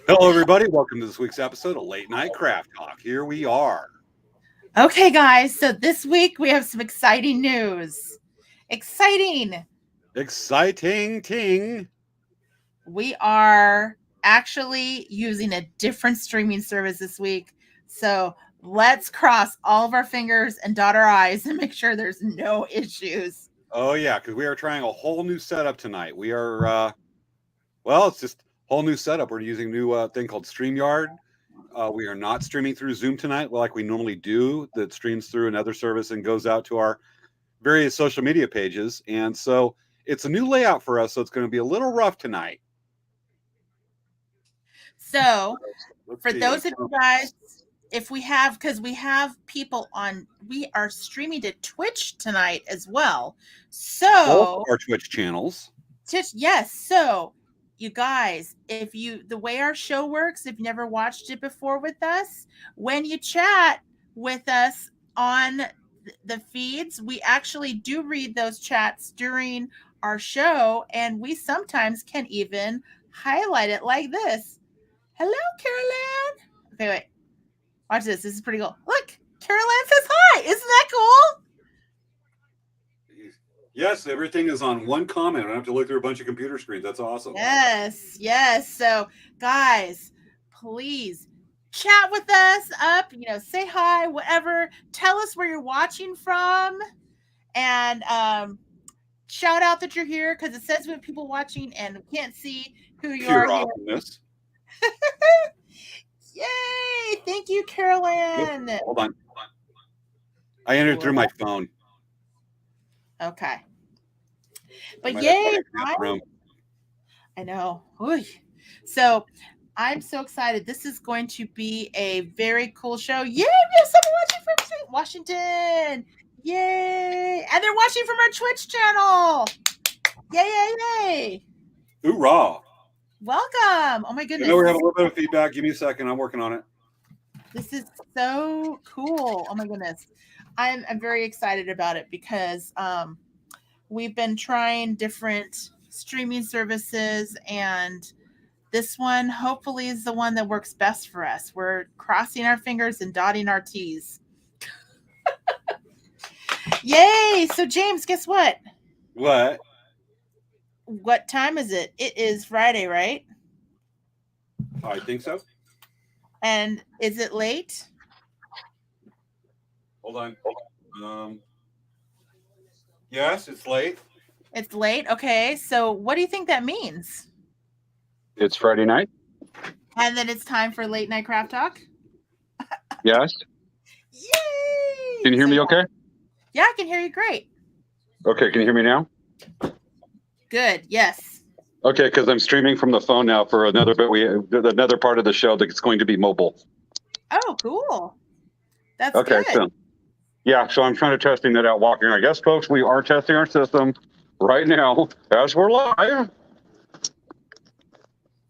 Hello, everybody. Welcome to this week's episode of Late Night Craft Talk. Here we are. Okay, guys, so this week we have some exciting news. Exciting! Exciting ting. We are actually using a different streaming service this week. So let's cross all of our fingers and dot our I's and make sure there's no issues. Oh, yeah, because we are trying a whole new setup tonight. We are, well, it's just a whole new setup. We're using a new thing called StreamYard. We are not streaming through Zoom tonight like we normally do, that streams through another service and goes out to our various social media pages. And so it's a new layout for us, so it's going to be a little rough tonight. So, for those of you guys, if we have, because we have people on, we are streaming to Twitch tonight as well. So, both our Twitch channels. Yes. So, you guys, the way our show works, if you never watched it before with us, when you chat with us on the feeds, we actually do read those chats during our show, and we sometimes can even highlight it like this. Hello, Caroline. Okay, wait. Watch this. This is pretty cool. Look, Caroline says hi. Isn't that cool? Yes, everything is on one comment. I don't have to look through a bunch of computer screens. That's awesome. Yes. So, guys, please chat with us up, say hi, whatever. Tell us where you're watching from, and shout out that you're here, because it says we have people watching and we can't see who you Pure are. Awesomeness. Yay! Thank you, Caroline. Hold on. I entered through my phone. Okay. But yay! I know. Oy. So I'm so excited. This is going to be a very cool show. Yay! We have someone watching from Washington. Yay! And they're watching from our Twitch channel. Yay! Hoorah! Welcome. Oh my goodness. I know we have a little bit of feedback. Give me a second. I'm working on it. This is so cool. Oh my goodness. I'm very excited about it because we've been trying different streaming services, and this one hopefully is the one that works best for us. We're crossing our fingers and dotting our T's. Yay! So James, guess what? What? What time is it? It is Friday, right? I think so. And is it late? Hold on. Yes, it's late. It's late. Okay. So what do you think that means? It's Friday night. And then it's time for late night craft talk? Yes. Yay! Can you hear me okay? Yeah, I can hear you great. Okay, can you hear me now? Good. Yes. Okay, because I'm streaming from the phone now for another another part of the show that's going to be mobile. Oh, cool. That's okay. Good. So I'm trying to testing that out, walking. I guess, folks, we are testing our system right now as we're live.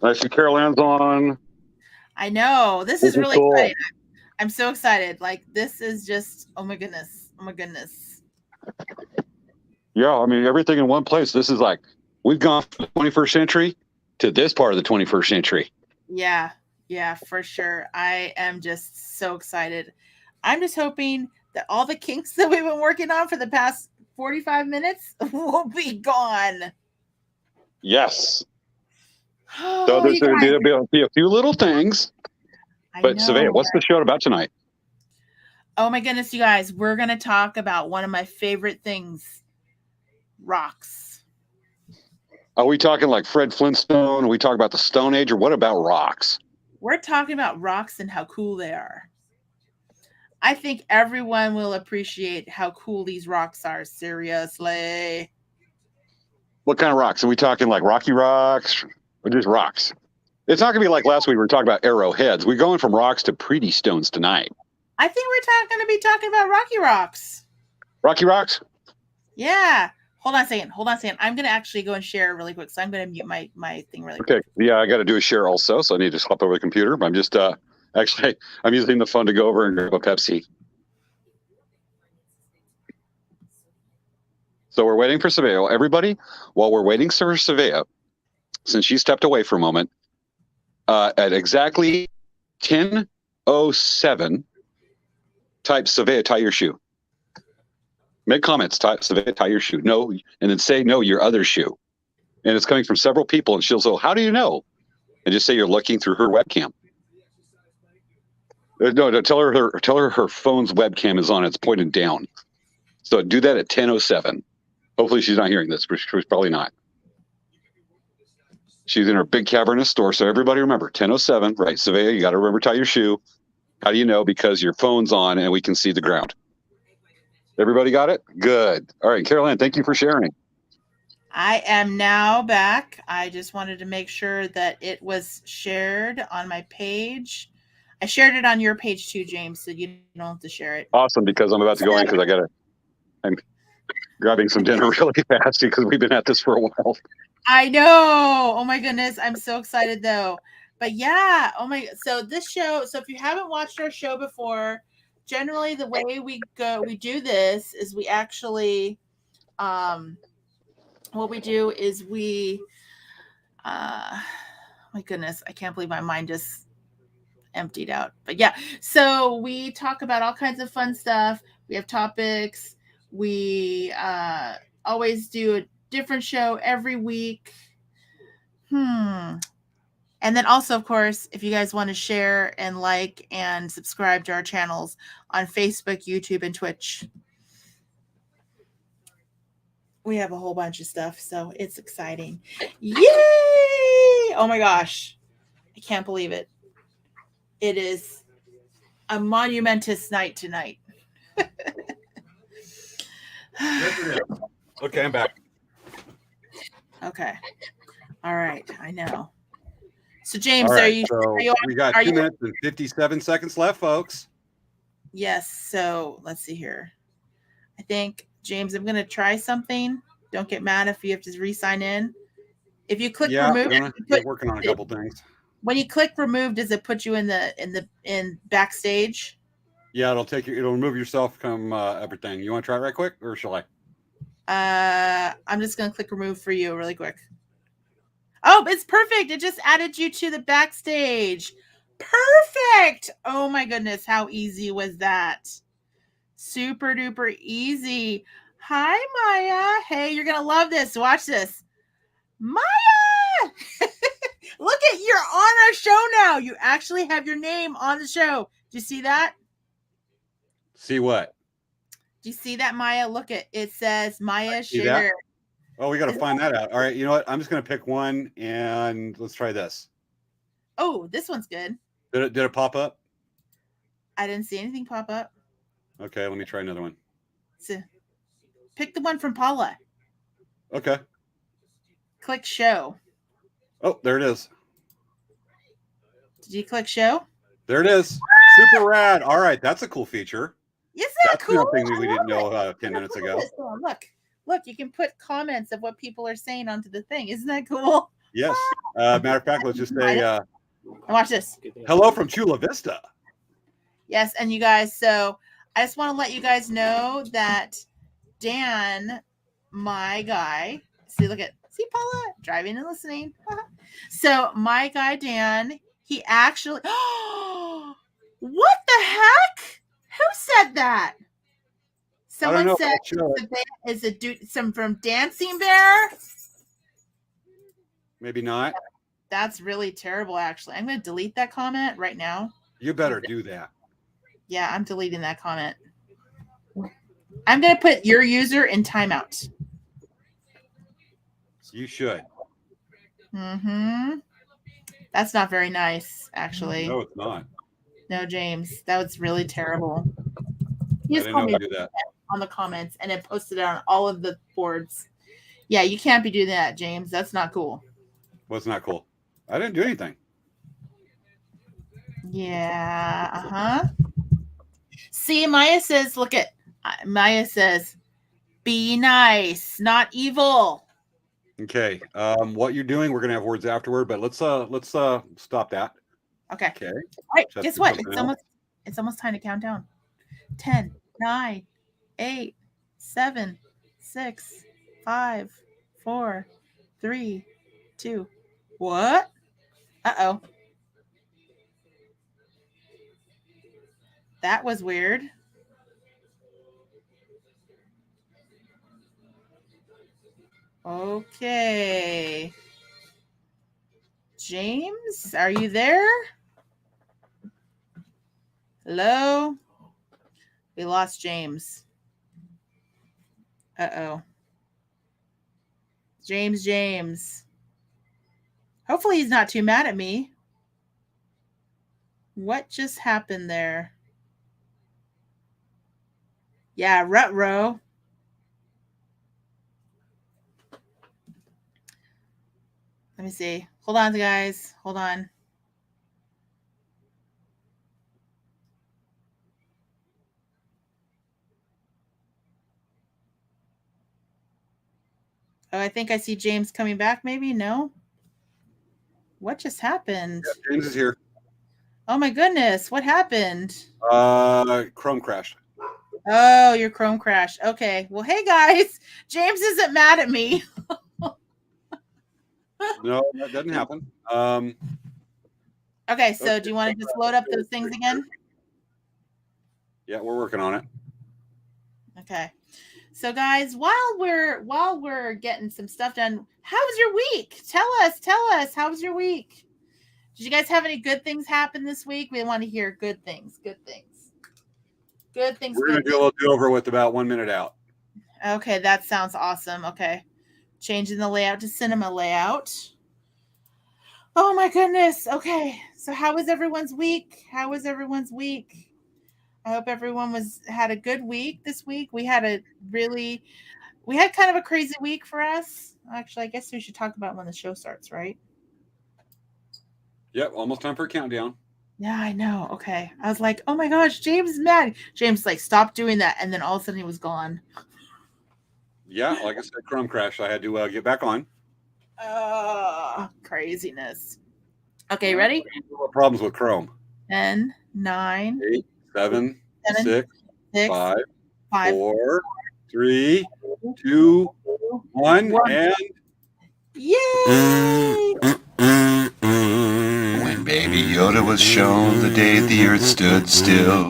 I see Caroline's on. I know. This is really cool. exciting. I'm so excited. Like, this is just, oh my goodness. Yeah, I mean, everything in one place. This is like, we've gone from the 21st century to this part of the 21st century. Yeah, for sure. I am just so excited. I'm just hoping that all the kinks that we've been working on for the past 45 minutes will be gone. Yes. So there's going to be a few little things. But Savannah, what's the show about tonight? Oh my goodness, you guys. We're going to talk about one of my favorite things, rocks. Are we talking like Fred Flintstone? Are we talking about the Stone Age? Or what about rocks? We're talking about rocks and how cool they are. I think everyone will appreciate how cool these rocks are. Seriously. What kind of rocks? Are we talking like rocky rocks or just rocks? It's not going to be like last week. We were talking about arrowheads. We're going from rocks to pretty stones tonight. I think we're going to be talking about rocky rocks. Rocky rocks? Yeah. Hold on a second. I'm going to actually go and share really quick. So I'm going to mute my thing really quick. Okay. Yeah, I got to do a share also. So I need to swap over the computer. I'm just actually, I'm using the phone to go over and grab a Pepsi. So we're waiting for Savea. Everybody, while we're waiting for Savea, since she stepped away for a moment, at exactly 10:07, type Savea, tie your shoe. Make comments, type Savea, tie your shoe. No, and then say no, your other shoe. And it's coming from several people, and she'll say, how do you know? And just say you're looking through her webcam. No, tell her her phone's webcam is on. It's pointed down. So do that at 10:07. Hopefully she's not hearing this, but she's probably not. She's in her big cavernous store. So everybody remember, 10:07, right? Savea, you got to remember, tie your shoe. How do you know? Because your phone's on and we can see the ground. Everybody got it? Good. All right, Caroline, thank you for sharing. I am now back. I just wanted to make sure that it was shared on my page. I shared it on your page too, James, so you don't have to share it. Awesome, because I'm about to go in because I'm grabbing some dinner really fast because we've been at this for a while. I know. Oh my goodness. I'm so excited though. But yeah, so this show, so if you haven't watched our show before, generally the way we do this is we actually what we do is we my goodness, I can't believe my mind just emptied out. But yeah, so we talk about all kinds of fun stuff. We have topics. We always do a different show every week. And then also, of course, if you guys want to share and like and subscribe to our channels on Facebook, YouTube, and Twitch. We have a whole bunch of stuff, so it's exciting. Yay! Oh my gosh. I can't believe it. It is a monumentous night tonight. Okay, I'm back. Okay. All right. I know. So, James, All right, are you we got 2 minutes and 57 seconds left, folks. Yes. So let's see here. I think, James, I'm going to try something. Don't get mad if you have to re-sign in. If you click remove, we're working on a couple things. When you click remove, does it put you in backstage? Yeah, it'll remove yourself from everything. You want to try it right quick, or shall I? I'm just going to click remove for you really quick. Oh, it's perfect. It just added you to the backstage. Perfect. Oh my goodness. How easy was that? Super duper easy. Hi, Maya. Hey, you're going to love this. Watch this. Maya. Look at, you're on our show now. You actually have your name on the show. Do you see that? See what? Do you see that, Maya? Look at it. Says Maya Shader. Oh, we got to find that out. All right, you know what? I'm just going to pick one, and let's try this. Oh, this one's good. Did it pop up? I didn't see anything pop up. Okay, let me try another one. So, pick the one from Paula. Okay. Click show. Oh, there it is. Did you click show? There it is. Super rad. All right, that's a cool feature. Isn't that cool? That's something we didn't know 10 minutes ago. Look, you can put comments of what people are saying onto the thing. Isn't that cool? Yes. Matter of fact, let's just say watch this. Hello from Chula Vista. Yes, and you guys, so I just want to let you guys know that Dan, my guy, see Paula driving and listening. So my guy Dan, he actually what the heck? Who said that? Someone said is a dude from Dancing Bear? Maybe not. That's really terrible, actually. I'm going to delete that comment right now. You better do that. Yeah, I'm deleting that comment. I'm going to put your user in timeout. You should. Mm-hmm. That's not very nice, actually. No, it's not. No, James. That was really terrible. You just called me do that on the comments and it posted it on all of the boards. Yeah, you can't be doing that, James. That's not cool. What's not cool? I didn't do anything. Yeah. See, Maya says, Maya says, be nice, not evil. Okay. What you're doing, we're gonna have words afterward, but let's stop that. Okay. Okay. All right. Guess what? It's almost time to count down. 10, 9, 8, 7, 6, 5, 4, 3, 2. What? Uh-oh. That was weird. Okay. James, are you there? Hello? We lost James. Uh-oh. James. Hopefully he's not too mad at me. What just happened there? Yeah, Rutro. Let me see. Hold on, guys. Hold on. Oh, I think I see James coming back, maybe? No? What just happened? Yeah, James is here. Oh, my goodness. What happened? Chrome crashed. Oh, your Chrome crashed. Okay. Well, hey, guys. James isn't mad at me. No, that doesn't happen. Okay, so do you want to just load up those things again? Yeah, we're working on it. Okay. So guys, while we're getting some stuff done, how was your week? Tell us, how was your week? Did you guys have any good things happen this week? We want to hear good things. We're going to do a little do-over with about 1 minute out. Okay, that sounds awesome. Okay. Changing the layout to cinema layout. Oh my goodness. Okay. So how was everyone's week? I hope everyone had a good week this week. We had kind of a crazy week for us. Actually, I guess we should talk about when the show starts, right? Yep, almost time for a countdown. Yeah, I know. Okay. I was like, oh my gosh, James is mad. James like, stop doing that. And then all of a sudden he was gone. Yeah, like I said, Chrome crashed. I had to get back on. Craziness. Okay, ready? Problems with Chrome. 10, 9, 8, 7, 6, 5, 4, 3, 2, 1, and yay! When Baby Yoda was shown the day the earth stood still,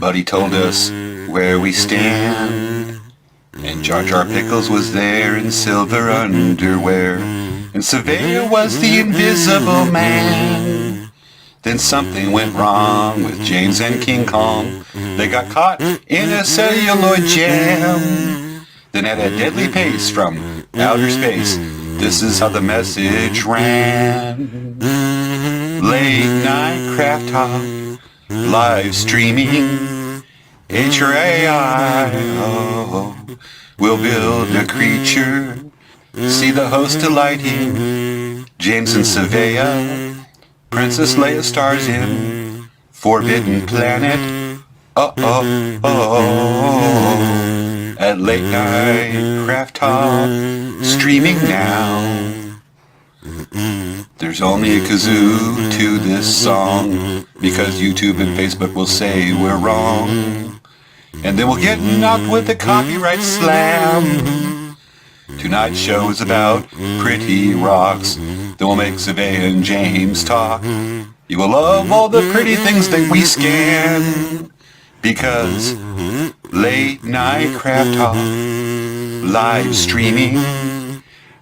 but he told us where we stand. And Jar Jar Pickles was there in silver underwear, and Savea was the invisible man. Then something went wrong with James and King Kong. They got caught in a celluloid jam. Then at a deadly pace from outer space, this is how the message ran. Late night craft talk, live streaming, HRAI. We'll build a creature, see the host delighting, James and Savea, Princess Leia stars in Forbidden Planet. At Late Night Craft Talk, streaming now. There's only a kazoo to this song, because YouTube and Facebook will say we're wrong. And then we'll get knocked with a copyright slam. Tonight's show is about pretty rocks. Then we'll make Savea and James talk. You will love all the pretty things that we scan, because Late Night Craft Talk, live streaming,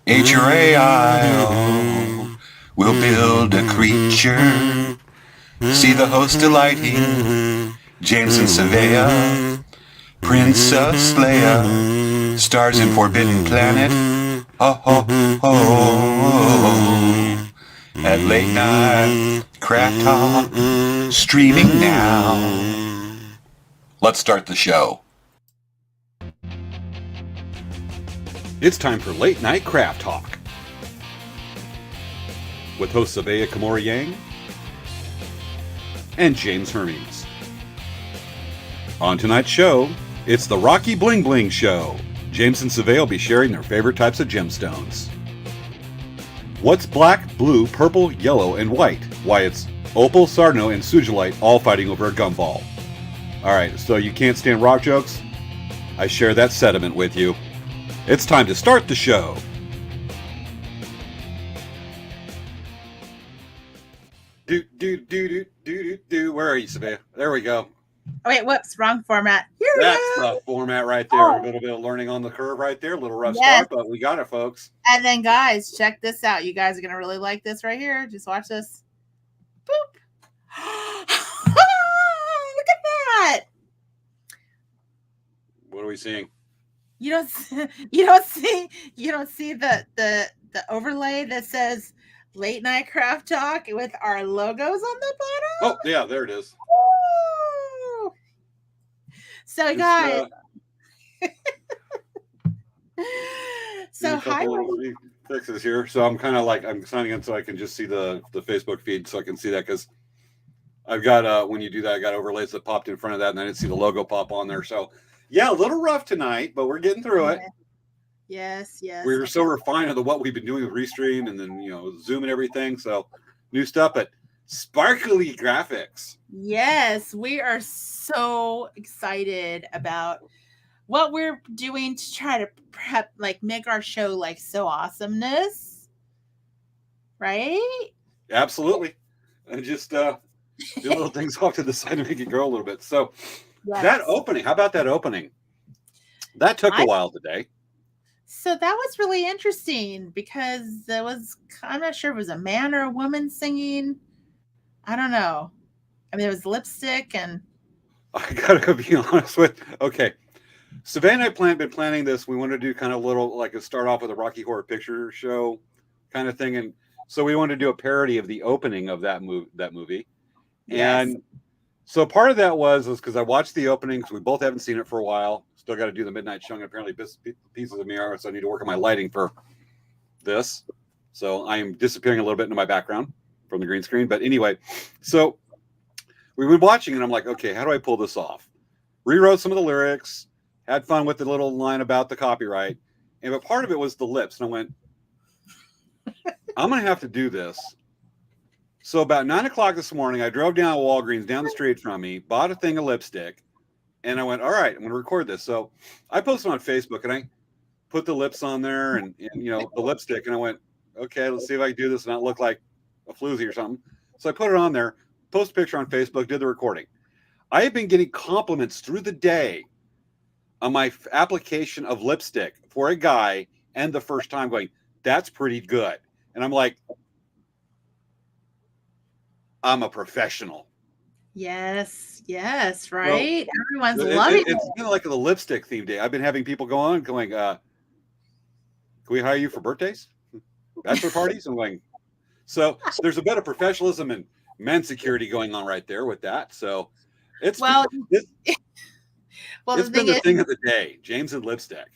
HRAI. We'll build a creature, see the host delighting, James and Savea, Princess Leia, stars in Forbidden Planet. At Late Night Craft Talk, streaming now. Let's start the show. It's time for Late Night Craft Talk with hosts Savea Kamori Yang and James Hermes. On tonight's show, it's the Rocky Bling Bling Show. James and Savea will be sharing their favorite types of gemstones. What's black, blue, purple, yellow, and white? Why, it's opal, sardonyl, and sugilite all fighting over a gumball. Alright, so you can't stand rock jokes? I share that sentiment with you. It's time to start the show. Where are you, Savea? There we go. Oh, wait, whoops, wrong format. Here That's we go. the format right there. A little bit of learning on the curve right there. A little rough Yes. start, but we got it, folks. And then, guys, check this out. You guys are going to really like this right here. Just watch this. Boop. Look at that. What are we seeing? You don't see the overlay that says Late Night Craft Talk with our logos on the bottom. Oh, yeah, there it is. Woo! So, guys. So, hi. Fixes here. So I'm kind of like, I'm signing in so I can just see the Facebook feed so I can see that, because I've got, when you do that, I got overlays that popped in front of that, and I didn't see the logo pop on there. So, yeah, a little rough tonight, but we're getting through it. Yes. We're so refined on what we've been doing with Restream and then, Zoom and everything. So new stuff, but sparkly graphics. Yes, we are so excited about what we're doing to try to prep, make our show so awesomeness. Right? Absolutely. And just do little things off to the side to make it grow a little bit. So that opening, how about that opening? That took a while today. So that was really interesting because I'm not sure if it was a man or a woman singing. I don't know. I mean, it was lipstick and. I gotta be honest with. Okay, Savannah and I been planning this. We want to do kind of little start off with a Rocky Horror Picture Show kind of thing, and so we wanted to do a parody of the opening of that movie. Yes. And so part of that was because I watched the opening because we both haven't seen it for a while. Still got to do the midnight showing. Apparently, pieces of me are, so I need to work on my lighting for this. So I am disappearing a little bit into my background from the green screen. But anyway, so we were watching, and I'm like, okay, how do I pull this off? Rewrote some of the lyrics, had fun with the little line about the copyright, but part of it was the lips, and I went, I'm gonna have to do this. So about 9 o'clock this morning, I drove down to Walgreens down the street from me, bought a thing of lipstick. And I went, all right, I'm going to record this. So I posted on Facebook, and I put the lips on there and the lipstick. And I went, okay, let's see if I can do this and not look like a floozy or something. So I put it on there, post a picture on Facebook, did the recording. I have been getting compliments through the day on my application of lipstick for a guy, and the first time going, that's pretty good. And I'm like, I'm a professional. Yes, right. Well, everyone's loving it. It's kind of like the lipstick theme day. I've been having people go on going, can we hire you for birthdays? Bachelor parties? I'm going, so there's a bit of professionalism and men security going on right there with that. So it's been the thing of the day, James and lipstick.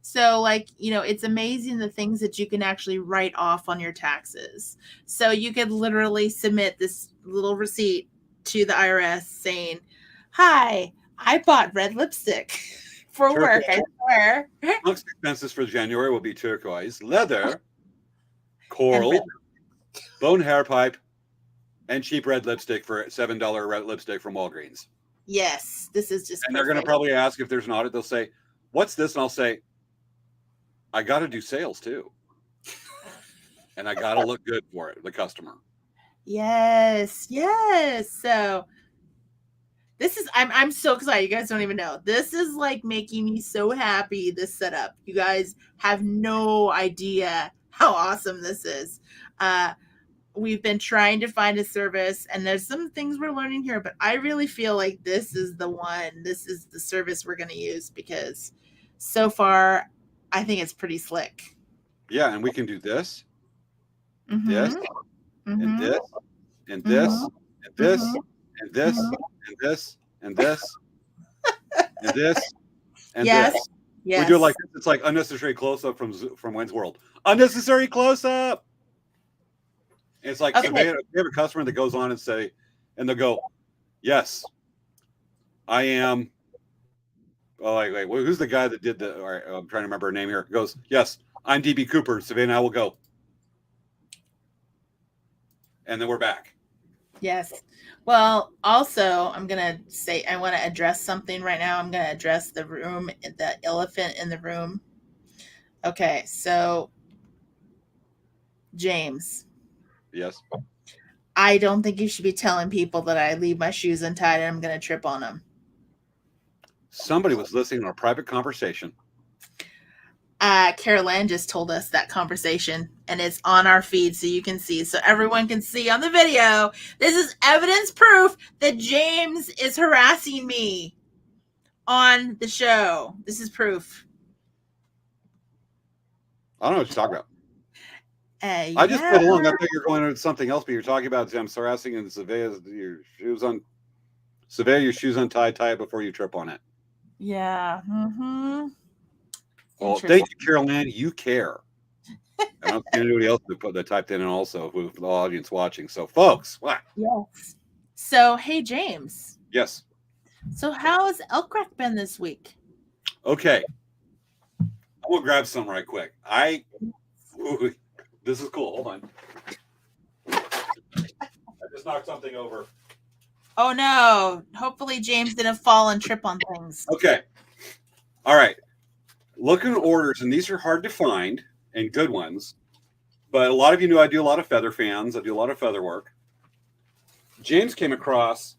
So it's amazing the things that you can actually write off on your taxes. So you could literally submit this little receipt to the IRS saying, hi, I bought red lipstick for work, I swear. Amongst expenses for January will be turquoise, leather, coral, bone hair pipe, and cheap red lipstick for $7 red lipstick from Walgreens. Yes, this is just And they're going to probably ask if there's an audit. They'll say, what's this? And I'll say, I got to do sales too. And I got to look good for it, the customer. Yes. So this is, I'm so excited. You guys don't even know. This is making me so happy, this setup. You guys have no idea how awesome this is. We've been trying to find a service, and there's some things we're learning here, but I really feel like this is the one. This is the service we're going to use, because so far I think it's pretty slick. Yeah, and we can do this, mm-hmm. this, mm-hmm. and this, and this, mm-hmm. and this, mm-hmm. and this, and this, and this, and this, and yes. this. Yes. We do it it's like unnecessary close-up from Wayne's World. Unnecessary close-up. It's like, okay. So they have a customer that goes on and they'll go, yes, I am. Oh, wait, who's the guy that did the? All right, I'm trying to remember her name here. Goes, yes, I'm DB Cooper. Savannah, I will go. And then we're back. Yes. Well, also, I'm going to say, I want to address something right now. I'm going to address the elephant in the room. Okay. So, James. Yes. I don't think you should be telling people that I leave my shoes untied and I'm going to trip on them. Somebody was listening to a private conversation. Carol Ann just told us that conversation, and it's on our feed so you can see, so everyone can see on the video. This is evidence proof that James is harassing me on the show. This is proof. I don't know what you're talking about. I just played along. I thought you were going into something else, but you're talking about James harassing and surveyor your shoes untied, tie it before you trip on it. Yeah. Mm-hmm. Well, thank you, Carol Ann. You care. I don't see anybody else that typed in also with the audience watching. So, folks, what? Yes. So, hey, James. Yes. So, how has Elk Rack been this week? Okay. I'm going to grab some right quick. This is cool. Hold on. I just knocked something over. Oh, no. Hopefully, James didn't fall and trip on things. Okay. All right. Looking at orders, and these are hard to find and good ones, but a lot of you know I do a lot of feather fans. I do a lot of feather work. James came across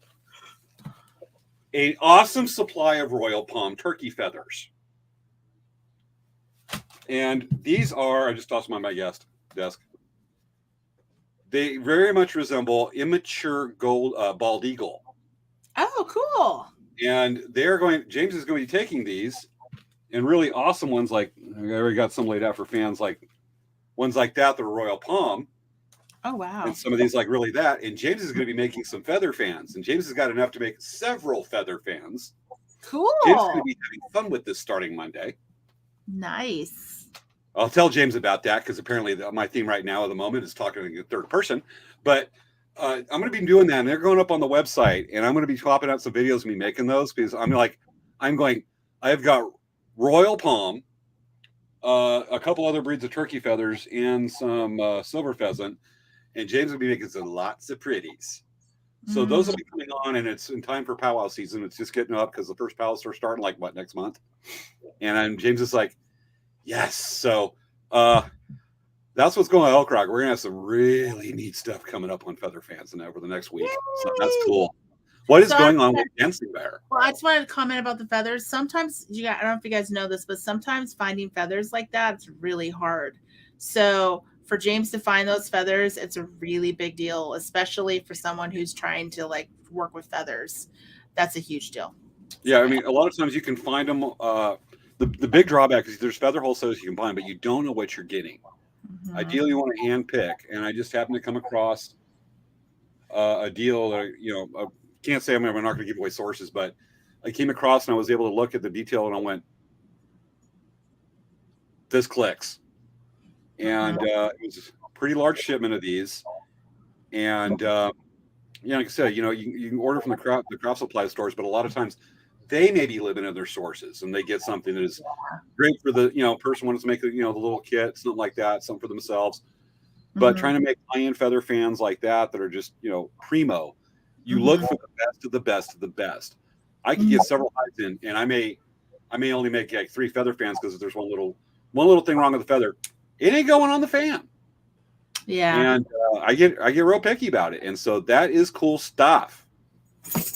an awesome supply of Royal Palm turkey feathers. And these are, I just tossed them on my desk. They very much resemble immature gold bald eagle. Oh, cool. And James is going to be taking these and really awesome ones, like I already got some laid out for fans, like ones like that are Royal Palm. Oh, wow. And some of these like really that. And James is going to be making some feather fans. And James has got enough to make several feather fans. Cool. James is going to be having fun with this starting Monday. Nice. I'll tell James about that because apparently my theme right now at the moment is talking in the third person. But I'm going to be doing that. And they're going up on the website. And I'm going to be popping out some videos of me making those because I've got Royal Palm, a couple other breeds of turkey feathers, and some silver pheasant. And James will be making some lots of pretties. So those will be coming on, and it's in time for powwow season. It's just getting up because the first powwows are starting next month. And James is like, yes. So that's what's going on Elk Rack. We're going to have some really neat stuff coming up on feather fans and over the next week. Yay! So that's cool. What is going on with Dancing Bear? Well, I just wanted to comment about the feathers. Sometimes, I don't know if you guys know this, but sometimes finding feathers like that, it's really hard. So for James to find those feathers, it's a really big deal, especially for someone who's trying to work with feathers. That's a huge deal. Yeah, I mean, a lot of times you can find them. The big drawback is there's feather wholesalers you can find, but you don't know what you're getting. Mm-hmm. Ideally, you want to hand pick, and I just happened to come across a deal that can't say we're not going to give away sources, but I came across and I was able to look at the detail and I went, this clicks. And it was a pretty large shipment of these. And, like I said, you can order from the craft supply stores, but a lot of times they may be limited in their sources and they get something that is great for the, person wants to make the little kit, something like that, something for themselves. But trying to make high-end feather fans like that are just, primo. You look for the best of the best of the best. I can get several hides in, and I may only make like 3 feather fans because there's one little thing wrong with the feather. It ain't going on the fan. Yeah. And I get real picky about it, and so that is cool stuff.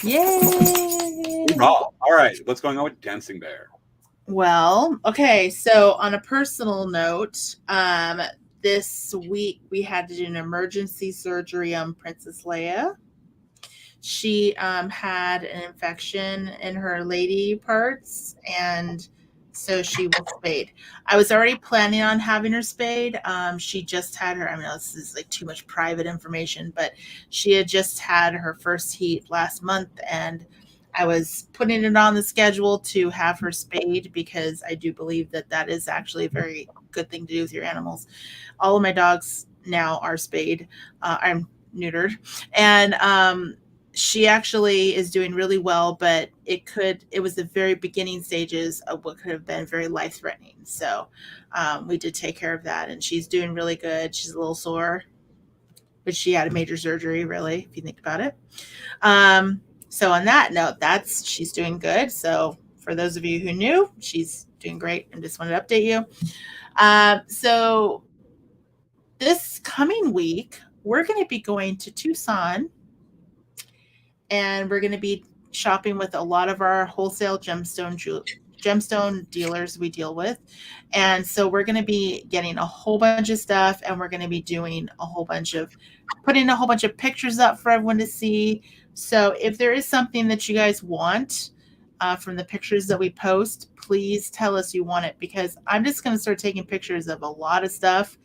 Yay! All right, what's going on with Dancing Bear? Well, okay. So on a personal note, this week we had to do an emergency surgery on Princess Leia. She had an infection in her lady parts, and so she was spayed. I was already planning on having her spayed. She just had her, this is too much private information, but she had just had her first heat last month, and I was putting it on the schedule to have her spayed because I do believe that is actually a very good thing to do with your animals. All of my dogs now are spayed. I'm neutered, and she actually is doing really well, but it was the very beginning stages of what could have been very life-threatening. So we did take care of that, and she's doing really good. She's a little sore, but she had a major surgery, really, if you think about it. So on that note, she's doing good. So for those of you who knew, she's doing great, and just wanted to update you. So this coming week, we're going to be going to Tucson, and we're going to be shopping with a lot of our wholesale gemstone dealers we deal with. And so we're going to be getting a whole bunch of stuff, and we're going to be doing putting a whole bunch of pictures up for everyone to see. So if there is something that you guys want from the pictures that we post, please tell us you want it, because I'm just going to start taking pictures of a lot of stuff.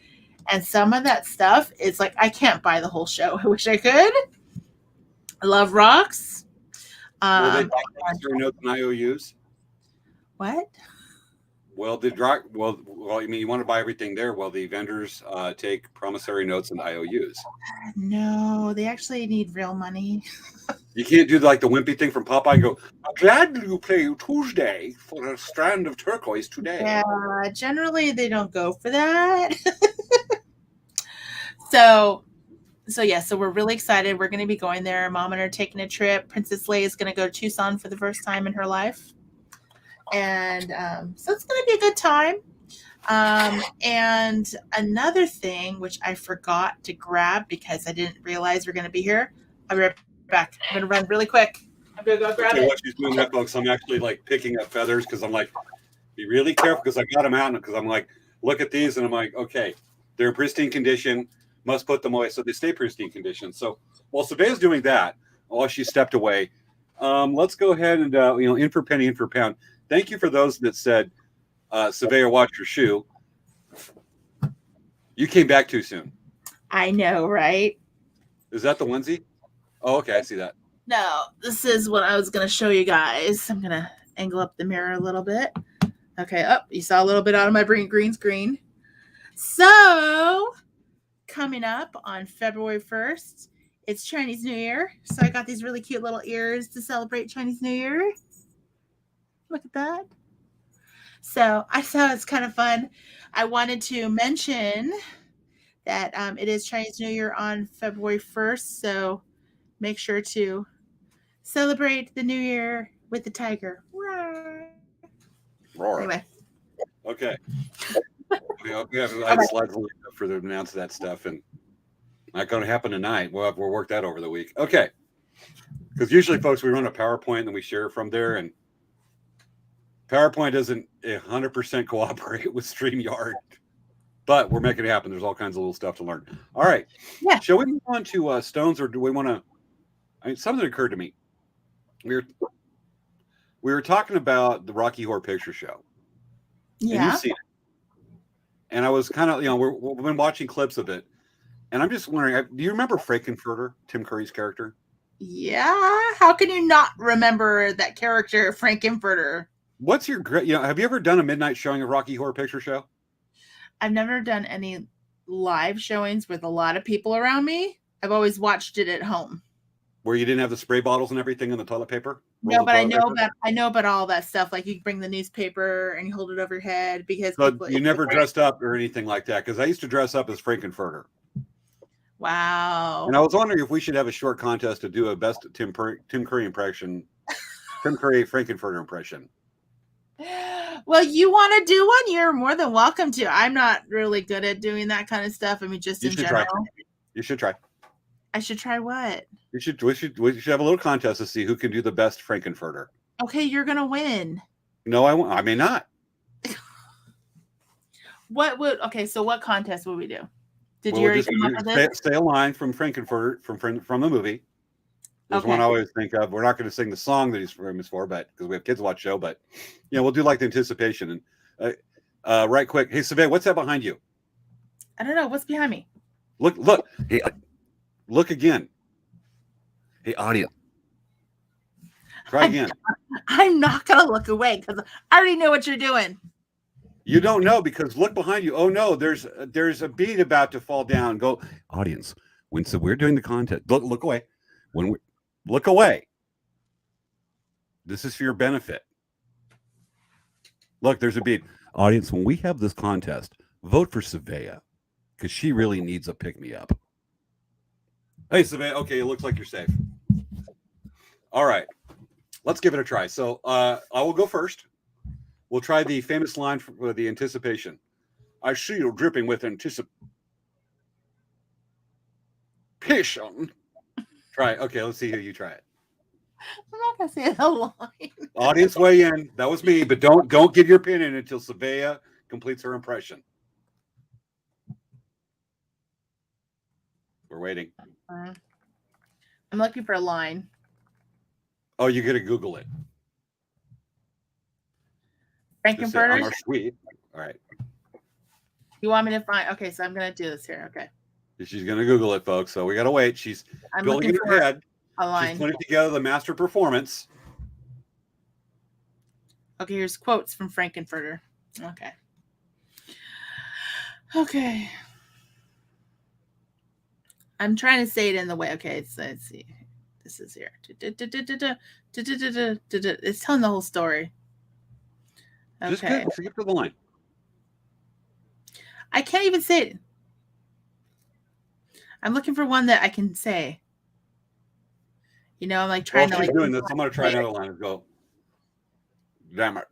And some of that stuff is like, I can't buy the whole show. I wish I could. I love rocks. Will they take promissory notes and IOUs? What? Well, I mean, you want to buy everything there. Well, the vendors take promissory notes and IOUs. No, they actually need real money. You can't do like the wimpy thing from Popeye and go, I'm glad you play Tuesday for a strand of turquoise today. Yeah, generally they don't go for that. So we're really excited. We're going to be going there. Mom and I are taking a trip. Princess Leia is going to go to Tucson for the first time in her life. And so it's going to be a good time. And another thing, which I forgot to grab because I didn't realize we're going to be here. I'll be right back. I'm going to run really quick. I'm going to go grab it. While she's doing that, folks, I'm actually like picking up feathers because I'm like, be really careful because I got them out because I'm like, look at these. And I'm like, okay, they're in pristine condition. Must put them away so they stay pristine condition. So while Savea's doing that, while she stepped away, let's go ahead and, in for penny, in for pound. Thank you for those that said, Savea, watch your shoe. You came back too soon. I know, right? Is that the onesie? Oh, okay. I see that. No, this is what I was going to show you guys. I'm going to angle up the mirror a little bit. Okay. Oh, you saw a little bit out of my green screen. So coming up on February 1st, it's Chinese New Year. So I got these really cute little ears to celebrate Chinese New Year. Look at that. So I thought it's kind of fun. I wanted to mention that it is Chinese New Year on February 1st. So make sure to celebrate the New Year with the tiger. Roar. Anyway. Okay. We have slides for them to announce that stuff, and not going to happen tonight. We'll work that over the week. Okay. Because usually, folks, we run a PowerPoint and we share from there, and PowerPoint doesn't 100% cooperate with StreamYard, but we're making it happen. There's all kinds of little stuff to learn. All right. Yeah. Shall we move on to stones, or do we want to? I mean, something occurred to me. We were talking about the Rocky Horror Picture Show. Yeah. And you've seen it. And I was kind of, we've been watching clips of it. And I'm just wondering, do you remember Frankenfurter, Tim Curry's character? Yeah. How can you not remember that character, Frankenfurter? What's your great, have you ever done a midnight showing of Rocky Horror Picture Show? I've never done any live showings with a lot of people around me. I've always watched it at home. Where you didn't have the spray bottles and everything in the toilet paper? No, but I know about all that stuff. Like you bring the newspaper and you hold it over your head because you never dressed up or anything like that, because I used to dress up as Frankenfurter. Wow. And I was wondering if we should have a short contest to do a best Tim Curry impression, Tim Curry Frankenfurter impression. Well, you want to do one? You're more than welcome to. I'm not really good at doing that kind of stuff. I mean, just in general. You should try. I should try what? We should have a little contest to see who can do the best Frankenfurter. Okay, you're gonna win. No, I won't. I may not. So what contest would we do? Did you We'll already just come up with this? say a line from Frankenfurter from the movie. There's one I always think of. We're not going to sing the song that he's famous for, but because we have kids watch show, but we'll do like the anticipation and right quick. Hey, Savea, what's that behind you? I don't know. What's behind me? Look. Hey, look again. Hey, audience. Try again. I'm not gonna look away because I already know what you're doing. You don't know because look behind you. Oh no, there's a bead about to fall down. Go, audience. So we're doing the contest. Look away. Look away. This is for your benefit. Look, there's a bead. Audience, when we have this contest, vote for Savea because she really needs a pick-me-up. Hey, Savea. Okay, it looks like you're safe. All right. Let's give it a try. So I will go first. We'll try the famous line for the anticipation. I see you dripping with anticipation. Passion. Try it. Okay, let's see who you try it. I'm not gonna say the line. Audience weigh in. That was me, but don't give your opinion until Savea completes her impression. We're waiting. I'm looking for a line. Oh, you're gonna Google it. Frankenfurter. Sweet. All right. You want me to find? Okay, so I'm gonna do this here. Okay. She's gonna Google it, folks. So we gotta wait. She's building in her head. A line. She's putting together the master performance. Okay, here's quotes from Frankenfurter. Okay. Okay. I'm trying to say it in the way. Okay, so let's see. This is here. It's telling the whole story. Okay. Just good. Skip to the line. I can't even say it. I'm looking for one that I can say. You know, I'm like trying to doing this. I'm gonna try another line and go. Damn it.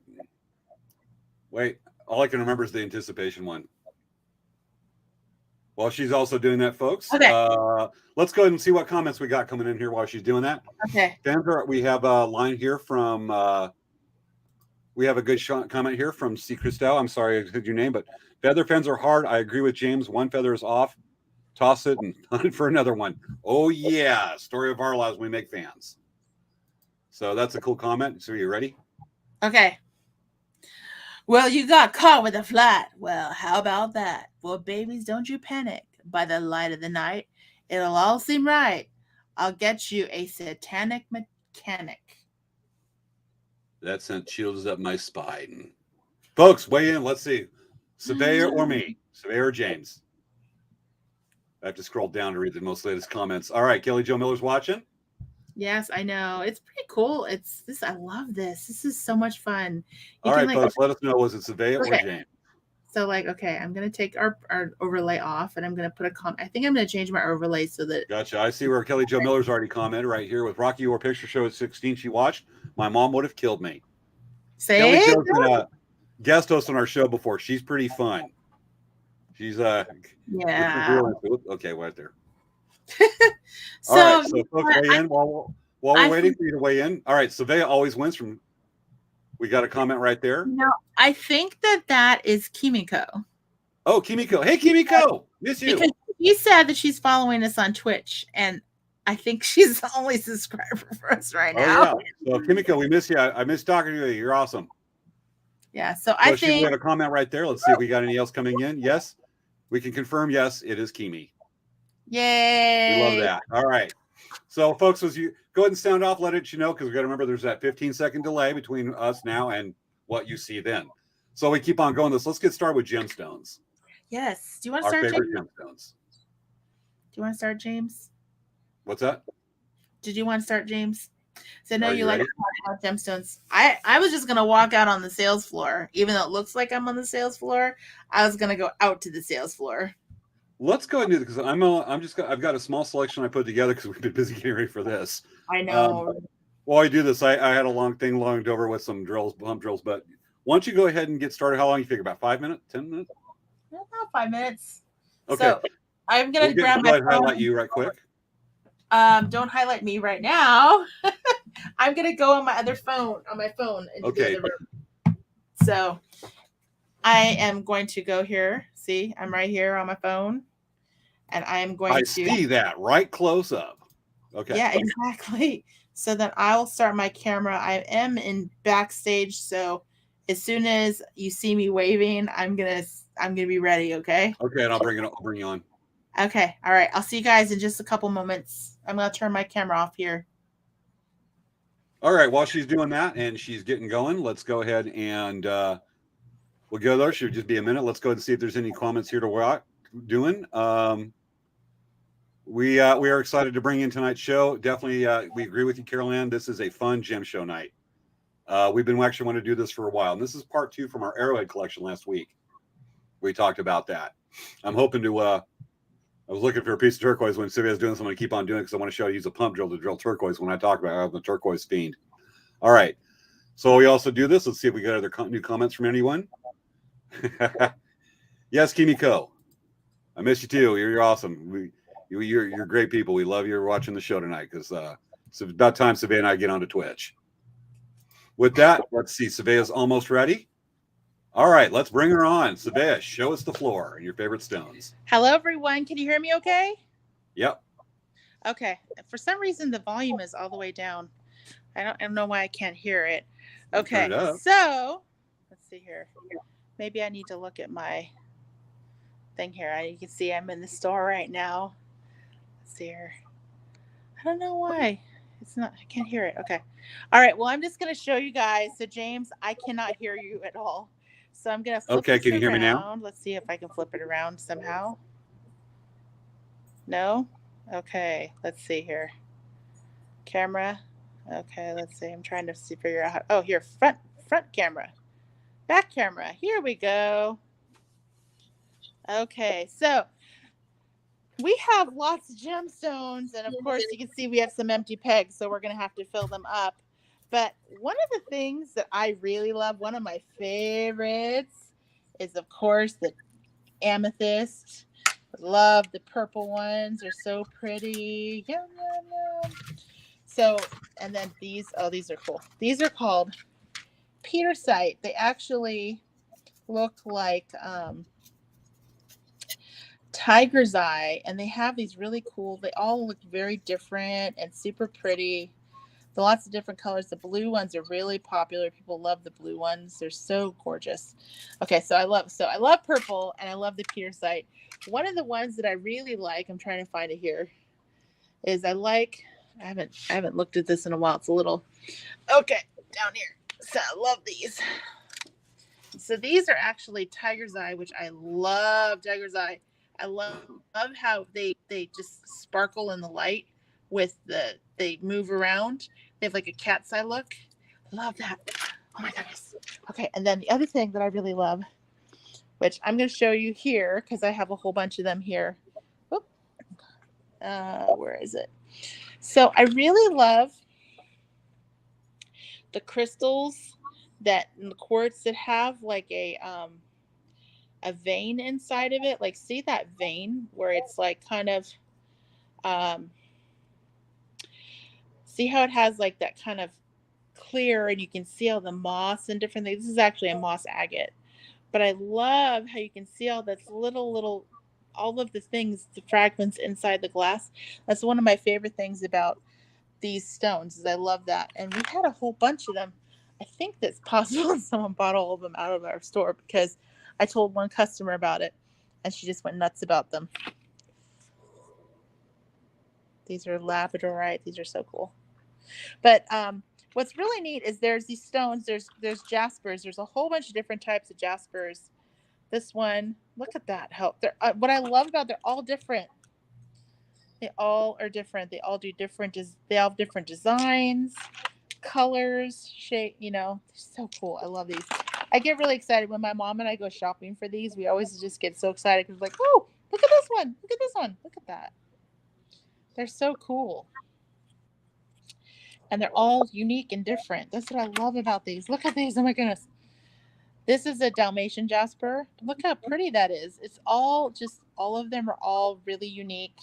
Wait, all I can remember is the anticipation one. While she's also doing that, folks. Okay. Let's go ahead and see what comments we got coming in here while she's doing that. Okay. Banter, we have a line here from we have a good comment here from C. Christel. I'm sorry I said your name, but feather fans are hard. I agree with James. One feather is off. Toss it and hunt for another one. Oh yeah. Story of our lives. We make fans. So that's a cool comment. So you ready? Okay. Well, you got caught with a flat. Well, how about that? Well, babies, don't you panic. By the light of the night, it'll all seem right. I'll get you a satanic mechanic. That sent chills up my spine. Folks, weigh in. Let's see. Savea or me? Savea or James? I have to scroll down to read the most latest comments. All right, Kelly Jo Miller's watching. Yes, I know. It's pretty cool. It's this. I love this. This is so much fun. All right, folks, let us know. Was it Savea or James? So, okay, I'm going to take our overlay off, and I'm going to put a comment. I think I'm going to change my overlay so that... Gotcha. I see where Kelly Jo Miller's already commented right here with Rocky Your Picture Show at 16 she watched. My mom would have killed me. Kelly Jo's been a guest host on our show before. She's pretty fun. She's yeah. Okay, right there. So, all right, so folks, weigh in while we're waiting for you to weigh in. All right, Savea always wins from... We got a comment right there. No, I think that is Kimiko. Oh, Kimiko. Hey, Kimiko. Miss you. Because she said that she's following us on Twitch, and I think she's the only subscriber for us right now. Yeah. So, Kimiko, we miss you. I miss talking to you. You're awesome. Yeah, so I think... we got a comment right there. Let's see if we got any else coming in. Yes, we can confirm. Yes, it is Kimi. Yay. We love that. All right. So, folks, as you go ahead and sound off, let it know, because we got to remember there's that 15-second delay between us now and what you see then. So we keep on going this. Let's get started with gemstones. Yes. Do you want to start, James? Our favorite gemstones. Do you want to start, James? What's that? Did you want to start, James? So no, you like to talk about gemstones. I was just gonna walk out on the sales floor, even though it looks like I'm on the sales floor. I was gonna go out to the sales floor. Let's go ahead and do this, because I've got a small selection I put together because we've been busy getting ready for this. I know. While I do this, I had a long thing longed over with some pump drills, but why don't you go ahead and get started? How long you figure? About 5 minutes? 10 minutes? About 5 minutes. Okay. So I'm gonna grab my phone. Highlight you right quick. Don't highlight me right now. I'm gonna go on my other phone, into the other room. So I am going to go here. See, I'm right here on my phone. And I am going to see that right close up. Okay. Yeah, exactly. So then I'll start my camera. I am in backstage, so as soon as you see me waving, I'm gonna be ready. Okay. Okay, and I'll bring you on. Okay. All right. I'll see you guys in just a couple moments. I'm gonna turn my camera off here. All right. While she's doing that and she's getting going, let's go ahead and we'll go there. Should just be a minute. Let's go ahead and see if there's any comments here to what doing. We are excited to bring in tonight's show. Definitely, we agree with you, Carol Ann. This is a fun gem show night. We've been actually wanting to do this for a while, and this is part 2 from our Arrowhead collection last week. We talked about that. I'm hoping to. I was looking for a piece of turquoise when Sylvia's doing this. I'm going to keep on doing it because I want to show you use a pump drill to drill turquoise when I talk about the turquoise fiend. All right. So we also do this. Let's see if we got other new comments from anyone. Yes, Kimiko. I miss you too. You're awesome. You're great people. We love you watching the show tonight because it's about time Savea and I get onto Twitch. With that, let's see. Savea's almost ready. All right, let's bring her on. Savea, show us the floor and your favorite stones. Hello, everyone. Can you hear me okay? Yep. Okay. For some reason, the volume is all the way down. I don't know why I can't hear it. Okay. Turn it up. So, let's see here. Maybe I need to look at my thing here. You can see I'm in the store right now. Let's see here. I don't know why. It's not, I can't hear it. Okay. All right. Well, I'm just going to show you guys. So, James, I cannot hear you at all. So I'm going to flip Okay, this can you hear around. me now? Let's see if I can flip it around somehow. No? Okay. Let's see here. Camera. Okay, let's see. I'm trying to figure out how. Oh, here, front camera. Back camera. Here we go. Okay, so we have lots of gemstones, and of course you can see we have some empty pegs, so we're going to have to fill them up. But one of the things that I really love, one of my favorites, is of course the amethyst. Love the purple ones. They're so pretty. Yum, yum, yum. So, and then these, oh, these are cool. These are called petersite. They actually look like tiger's eye, and they have these really cool, they all look very different and super pretty. Lots of different colors. The blue ones are really popular. People love the blue ones. They're so gorgeous. Okay, so I love purple, and I love the petersite. One of the ones that I really like, I'm trying to find it here, is I haven't looked at this in a while. It's a little, okay, down here. So I love these. So these are actually tiger's eye, which I love tiger's eye. I love how they just sparkle in the light with they move around. They have like a cat's eye look. Love that. Oh my goodness. Okay, and then the other thing that I really love, which I'm going to show you here because I have a whole bunch of them here. Oop. Where is it? So I really love the crystals that in the quartz that have like a vein inside of it. Like, see that vein where it's like kind of see how it has like that kind of clear, and you can see all the moss and different things. This is actually a moss agate, but I love how you can see all this little all of the things, the fragments inside the glass. That's one of my favorite things about these stones, is I love that. And we had a whole bunch of them. I think that's possible someone bought all of them out of our store, because I told one customer about it and she just went nuts about them. These are Labradorite. These are so cool. But what's really neat is there's these stones. There's jaspers. There's a whole bunch of different types of jaspers. This one, look at that. How they're what I love about, they're all different. They all are different. They all do different. They all have different designs, colors, shape. They're so cool. I love these. I get really excited when my mom and I go shopping for these. We always just get so excited because, like, oh, look at this one. Look at this one. Look at that. They're so cool. And they're all unique and different. That's what I love about these. Look at these. Oh my goodness. This is a Dalmatian Jasper. Look how pretty that is. It's all of them are all really unique.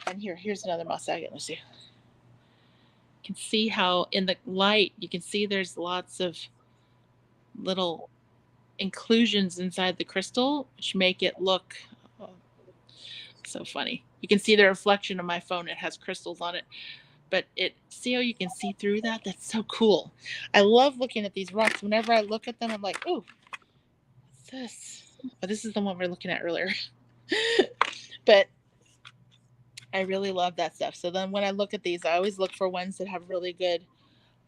And here's another moss agate. Let's see. You can see how in the light, you can see there's lots of little inclusions inside the crystal, which make it look so funny. You can see the reflection of my phone. It has crystals on it. But see how you can see through that? That's so cool. I love looking at these rocks. Whenever I look at them, I'm like, ooh, what's this? Oh, this is the one we were looking at earlier. But I really love that stuff. So then when I look at these, I always look for ones that have really good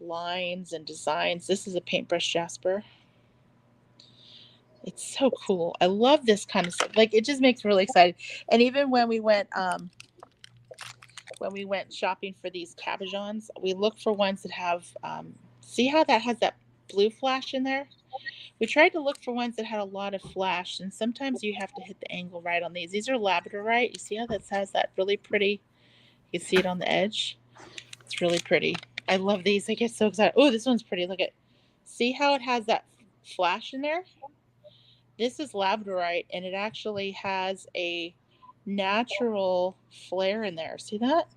lines and designs. This is a paintbrush jasper. It's so cool. I love this kind of stuff. Like, it just makes me really excited. And even when we went shopping for these cabochons, we look for ones that have see how that has that blue flash in there? We tried to look for ones that had a lot of flash, and sometimes you have to hit the angle right on these. These are Labradorite. You see how that has that really pretty, you see it on the edge? It's really pretty. I love these. I get so excited. Oh, this one's pretty. Look at, see how it has that flash in there? This is Labradorite, and it actually has a natural flare in there. See that?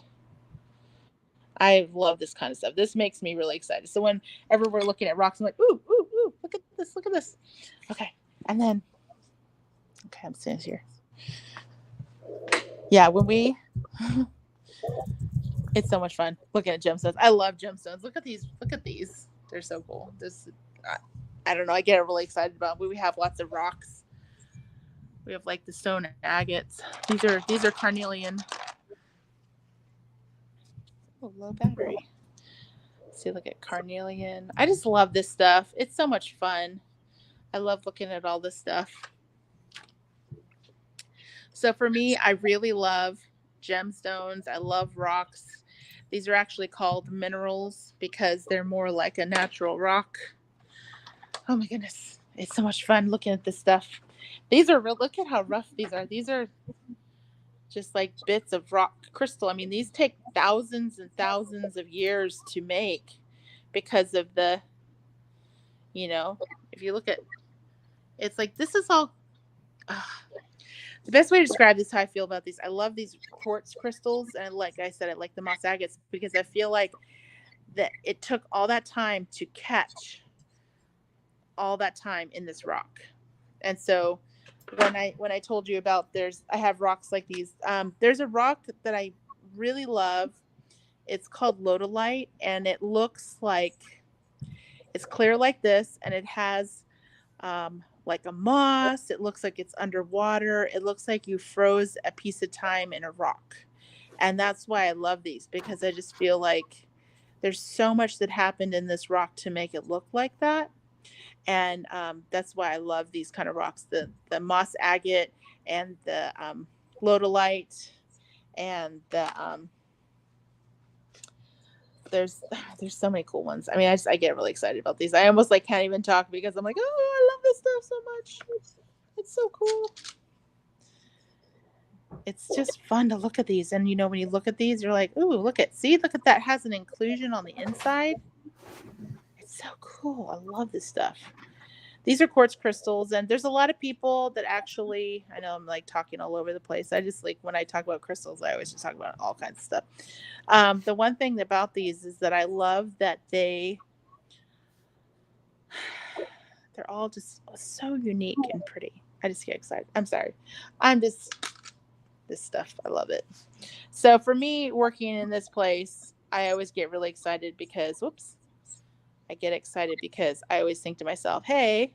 I love this kind of stuff. This makes me really excited. So whenever we're looking at rocks, I'm like, ooh, ooh, ooh, look at this, look at this. Okay. And then, okay, I'm standing here. Yeah, it's so much fun looking at gemstones. I love gemstones. Look at these. Look at these. They're so cool. I don't know. I get really excited about them. We have lots of rocks. We have like the stone agates. These are carnelian. Oh, low battery. See, look at carnelian. I just love this stuff. It's so much fun. I love looking at all this stuff. So for me, I really love gemstones. I love rocks. These are actually called minerals because they're more like a natural rock. Oh my goodness. It's so much fun looking at this stuff. These are real. Look at how rough these are. These are just like bits of rock crystal. I mean, these take thousands and thousands of years to make because of the, if you look at, it's like, this is all, the best way to describe this, how I feel about these. I love these quartz crystals. And like I said, I like the moss agates because I feel like that it took all that time to catch all that time in this rock. And so when I told you about I have rocks like these. There's a rock that I really love. It's called Lodolite, and it looks like it's clear like this, and it has like a moss. It looks like it's underwater. It looks like you froze a piece of time in a rock. And that's why I love these, because I just feel like there's so much that happened in this rock to make it look like that. And that's why I love these kind of rocks, the moss agate and the Lodolite, and the there's so many cool ones. I mean, I get really excited about these. I almost like can't even talk because I'm like, oh, I love this stuff so much. It's so cool. It's just fun to look at these. And when you look at these, you're like, ooh, look at that has an inclusion on the inside. It's so cool. I love this stuff. These are quartz crystals, and there's a lot of people that actually, I know I'm like talking all over the place. I just like, when I talk about crystals, I always just talk about all kinds of stuff. The one thing about these is that I love that they're all just so unique and pretty. I just get excited. I'm sorry. this stuff, I love it. So for me, working in this place, I always get really excited because, I get excited because I always think to myself, hey,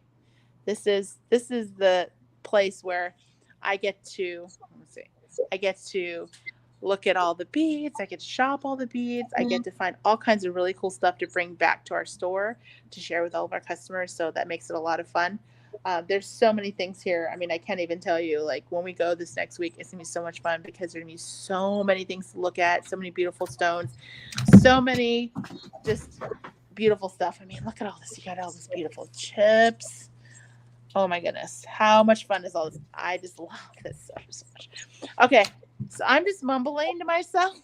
this is the place where I get to look at all the beads. I get to shop all the beads. I get to find all kinds of really cool stuff to bring back to our store to share with all of our customers. So that makes it a lot of fun. There's so many things here. I mean, I can't even tell you, like, when we go this next week, it's gonna be so much fun because there's gonna be so many things to look at, so many beautiful stones, so many just beautiful stuff. I mean, look at all this. You got all these beautiful chips. Oh my goodness. How much fun is all this? I just love this stuff so much. Okay. So I'm just mumbling to myself,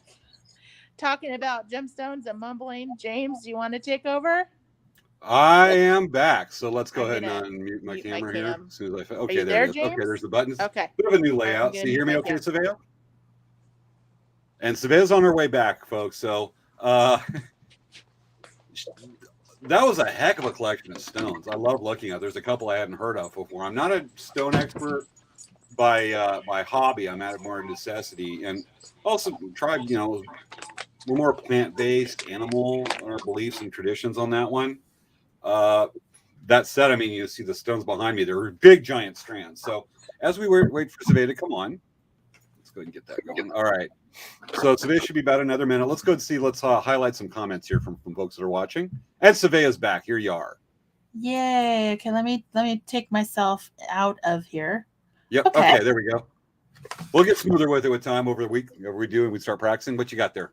talking about gemstones and mumbling. James, do you want to take over? I am back. So let's go I'm ahead and gonna unmute my mute my camera here. cam. As soon as Are you there it there, is. Okay, James? there's the buttons. Okay. Bit of a new I'm layout. gonna So you hear mute me my okay, cam. Savea? And Savea's on her way back, folks. So that was a heck of a collection of stones. I love looking at. There's a couple I hadn't heard of before. I'm not a stone expert by hobby. I'm at it more necessity, and also try. We're more plant-based, animal our beliefs and traditions on that one. That said, I mean, you see the stones behind me. They're big, giant strands. So as we wait for Savea to come on, let's go ahead and get that going. All right. So Savea should be about another minute. Let's go and see. Let's highlight some comments here from folks that are watching. And Savea's back. Here you are. Yay. Okay, let me take myself out of here. Yep. Okay, there we go. We'll get smoother with it with time over the week. We do, and we start practicing. What you got there?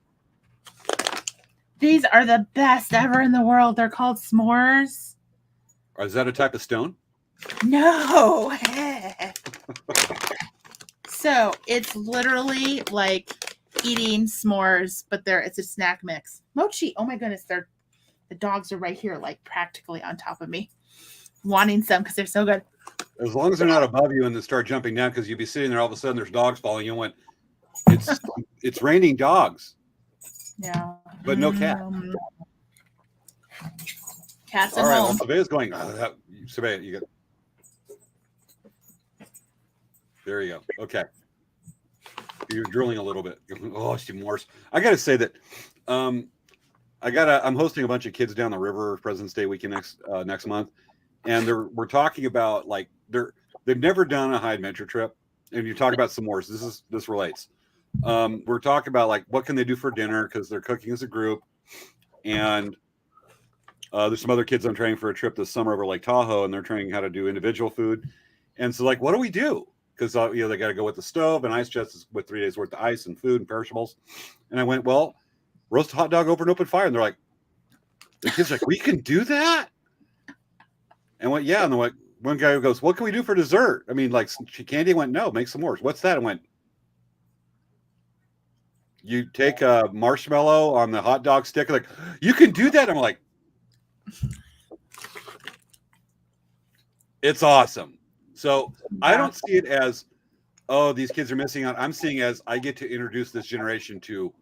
These are the best ever in the world. They're called s'mores. Is that a type of stone? No. So it's literally like eating s'mores, but it's a snack mix. Mochi. Oh my goodness, the dogs are right here, like practically on top of me, wanting some because they're so good. As long as they're not above you and they start jumping down, because you'd be sitting there, all of a sudden there's dogs following you and went, it's raining dogs. Yeah. But no cat. Cats All at right, home. well, Surveyor's going, Surveyor, you got. There you go. Okay. You're drilling a little bit. Oh, she Morse. I got to say that I'm hosting a bunch of kids down the river President's Day weekend next month. And we're talking about like they've never done a high adventure trip. And you talk about s'mores. This relates. We're talking about like what can they do for dinner because they're cooking as a group. And there's some other kids I'm training for a trip this summer over Lake Tahoe, and they're training how to do individual food. And so like, what do we do? Because they got to go with the stove and ice chests with 3 days worth of ice and food and perishables. And I went, well, roast a hot dog over an open fire. And they're like, the kids are like, we can do that. And I went, yeah. And they're like, one guy goes, what can we do for dessert? I mean, like candy. I went, no, make s'mores. What's that? I went, you take a marshmallow on the hot dog stick. Like, you can do that. I'm like, it's awesome. So I don't see it as, oh, these kids are missing out. I'm seeing as I get to introduce this generation to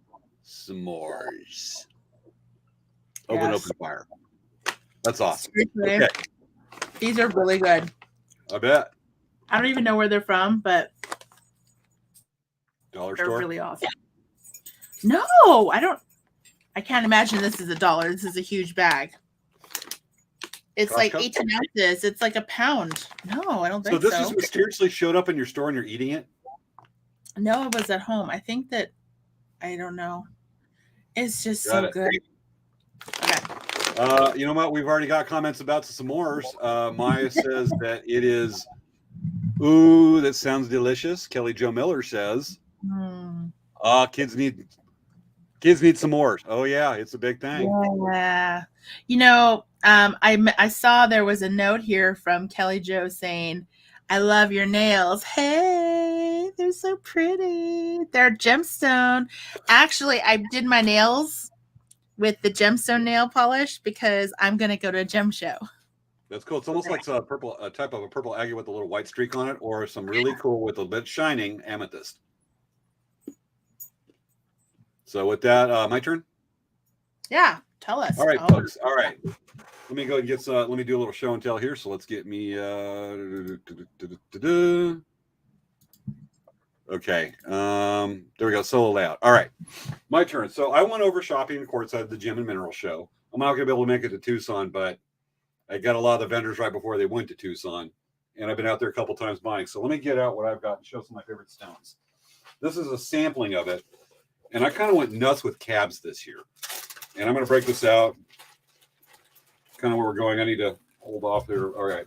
s'mores over an open fire. That's awesome. Okay. These are really good. I bet. I don't even know where they're from, but Dollar they're store? really awesome. No, I can't imagine this is $1. This is a huge bag. It's like 18 ounces. It's like a pound. No, I don't think so. So this is mysteriously showed up in your store and you're eating it? No, it was at home. I think that, I don't know. It's just so good. Okay. You know what? We've already got comments about the s'mores. Maya says that it is, ooh, that sounds delicious. Kelly Jo Miller says, kids need s'mores. Oh yeah, it's a big thing. Yeah. You know, I saw there was a note here from Kelly Jo saying, I love your nails. Hey, they're so pretty. They're gemstone. Actually, I did my nails with the gemstone nail polish because I'm going to go to a gem show. That's cool. It's almost like a type of a purple agate with a little white streak on it, or some really cool with a bit shining amethyst. So with that, my turn? Yeah, tell us. All right, folks. All right. Let me go and get let me do a little show and tell here. So let's get me okay. There we go. Solo layout. All right. My turn. So I went over shopping in Quartz at the Gem and Mineral Show. I'm not gonna be able to make it to Tucson, but I got a lot of the vendors right before they went to Tucson. And I've been out there a couple times buying. So let me get out what I've got and show some of my favorite stones. This is a sampling of it. And I kind of went nuts with cabs this year. And I'm going to break this out. Kind of where we're going. I need to hold off there. All right.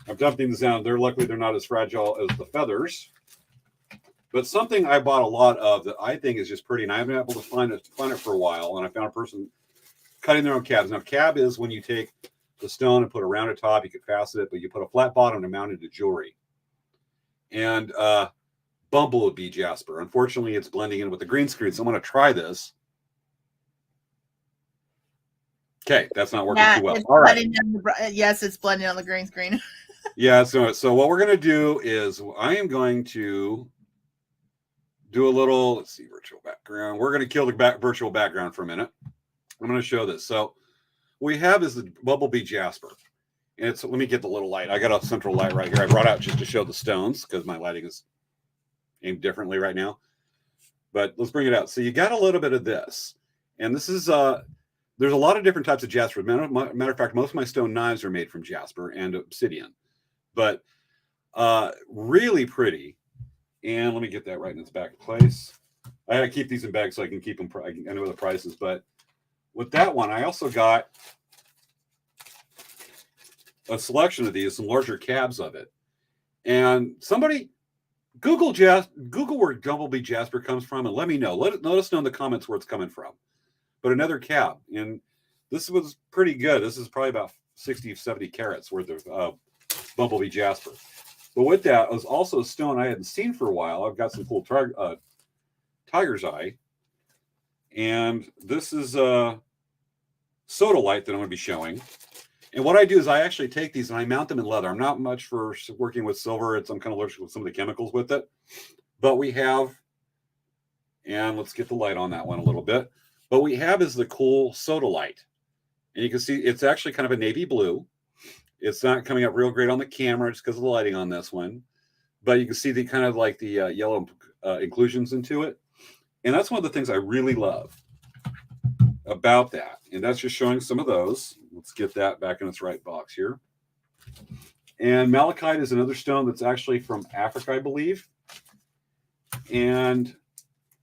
I'm dumping this down. Luckily, they're not as fragile as the feathers. But something I bought a lot of that I think is just pretty, and I haven't been able to find it for a while. And I found a person cutting their own cabs. Now, cab is when you take the stone and put a rounded top. You could facet it, but you put a flat bottom to mount it to jewelry. And Bumblebee Jasper. Unfortunately, it's blending in with the green screen, so I'm going to try this. Okay, that's not working too well. All right. Yes, it's blending on the green screen. Yeah, so what we're going to do is I am going to do a little, let's see, virtual background. We're going to kill the virtual background for a minute. I'm going to show this. So what we have is the Bumblebee Jasper. And it's, let me get the little light. I got a central light right here. I brought out just to show the stones because my lighting is aimed differently right now. But let's bring it out. So you got a little bit of this. And this is, there's a lot of different types of jasper. Matter of fact, most of my stone knives are made from jasper and obsidian. But really pretty. And let me get that right in its back place. I had to keep these in bags so I can keep them. I know the prices. But with that one, I also got a selection of these, some larger cabs of it. And somebody Google where Bumblebee Jasper comes from and let me know. Let us know in the comments where it's coming from. But another cab, and this was pretty good. This is probably about 60, 70 carats worth of Bumblebee Jasper. But with that was also a stone I hadn't seen for a while. I've got some cool tiger's eye. And this is Sodalite that I'm going to be showing. And what I do is I actually take these and I mount them in leather. I'm not much for working with silver. I'm kind of allergic with some of the chemicals with it. But we have, and let's get the light on that one a little bit. What we have is the cool Lodolite. And you can see it's actually kind of a navy blue. It's not coming up real great on the camera just because of the lighting on this one. But you can see the kind of like the yellow inclusions into it. And that's one of the things I really love about that. And that's just showing some of those. Let's get that back in its right box here. And Malachite is another stone that's actually from Africa, I believe. And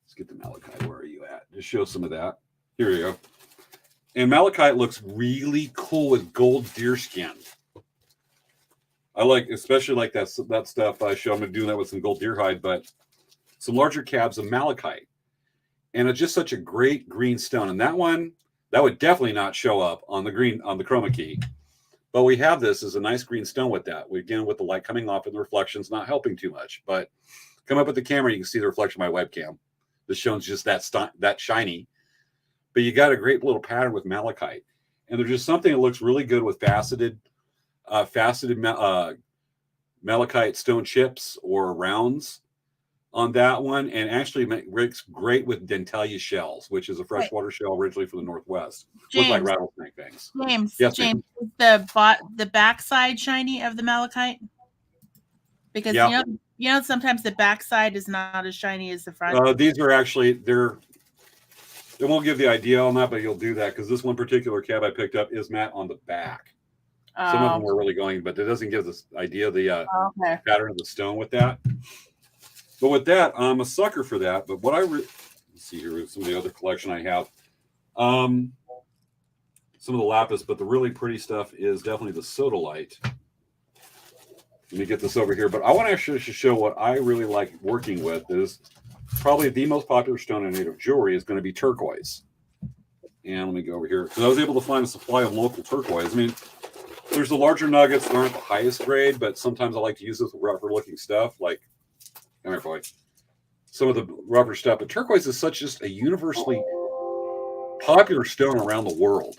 let's get the Malachite. Where are you at? Just show some of that. Here you go. And Malachite looks really cool with gold deer skin. I like, especially like that stuff I show. I'm going to do that with some gold deer hide, but some larger cabs of Malachite. And it's just such a great green stone. And that one, that would definitely not show up on the green, on the chroma key. But we have this as a nice green stone with that. We, again, with the light coming off and the reflections not helping too much. But come up with the camera, you can see the reflection of my webcam. This shows just that shiny. But you got a great little pattern with Malachite. And there's just something that looks really good with faceted Malachite stone chips or rounds on that one, and actually makes great with dentalia shells, which is a freshwater shell originally from the Northwest. James, look like rattlesnake things. James, yes, James, is the backside shiny of the Malachite? Because you know sometimes the backside is not as shiny as the front. These are actually it won't give the idea on that, but you'll do that because this one particular cab I picked up is matte on the back. Some of them were really going, but it doesn't give this idea of the pattern of the stone with that. But with that, I'm a sucker for that. But what let's see here, some of the other collection I have. Some of the lapis, but the really pretty stuff is definitely the Lodolite. Let me get this over here. But I want to actually show what I really like working with is probably the most popular stone in native jewelry is going to be turquoise. And let me go over here because I was able to find a supply of local turquoise. I mean, there's the larger nuggets that aren't the highest grade, but sometimes I like to use this with rougher looking stuff like, come here, boy. Some of the rougher stuff. But turquoise is just a universally popular stone around the world.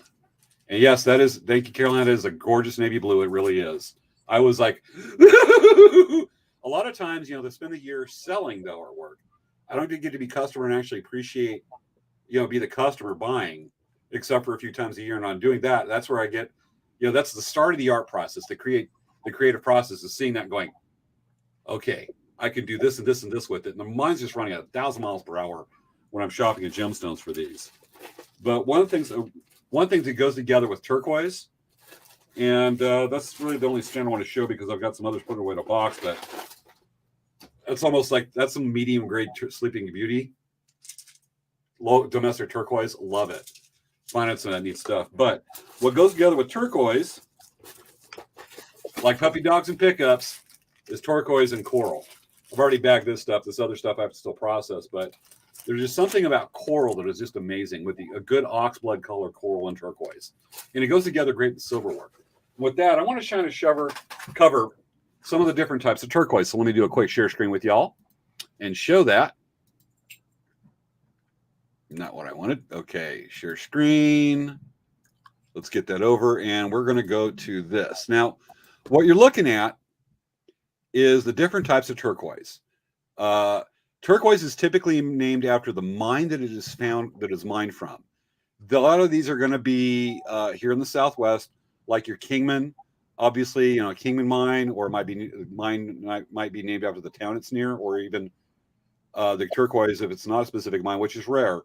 And yes, thank you, Caroline. That is a gorgeous navy blue. It really is. I was like, a lot of times, they spend the year selling though our work. I don't get to be customer and actually appreciate, be the customer buying, except for a few times a year. And on doing that, that's where I get, that's the start of the art process. The creative process is seeing that and going, okay, I can do this and this and this with it. And the mind's just running at 1,000 miles per hour when I'm shopping at Gemstones for these. But one thing that goes together with turquoise, and that's really the only stand I want to show because I've got some others put away in a box, but it's almost like that's some medium grade Sleeping Beauty. Low domestic turquoise, love it. Finding some of that neat stuff. But what goes together with turquoise, like puppy dogs and pickups, is turquoise and coral. I've already bagged this stuff. This other stuff I have to still process, but there's just something about coral that is just amazing with a good oxblood color coral and turquoise. And it goes together great with silver work. With that, I want to cover some of the different types of turquoise. So let me do a quick share screen with y'all and show that. Not what I wanted. Okay, share screen. Let's get that over. And we're going to go to this. Now, what you're looking at is the different types of turquoise. Turquoise is typically named after the mine that it is mined from. A lot of these are going to be here in the Southwest, like your Kingman. Obviously, Kingman mine, or it might be named after the town it's near, or even the turquoise, if it's not a specific mine, which is rare,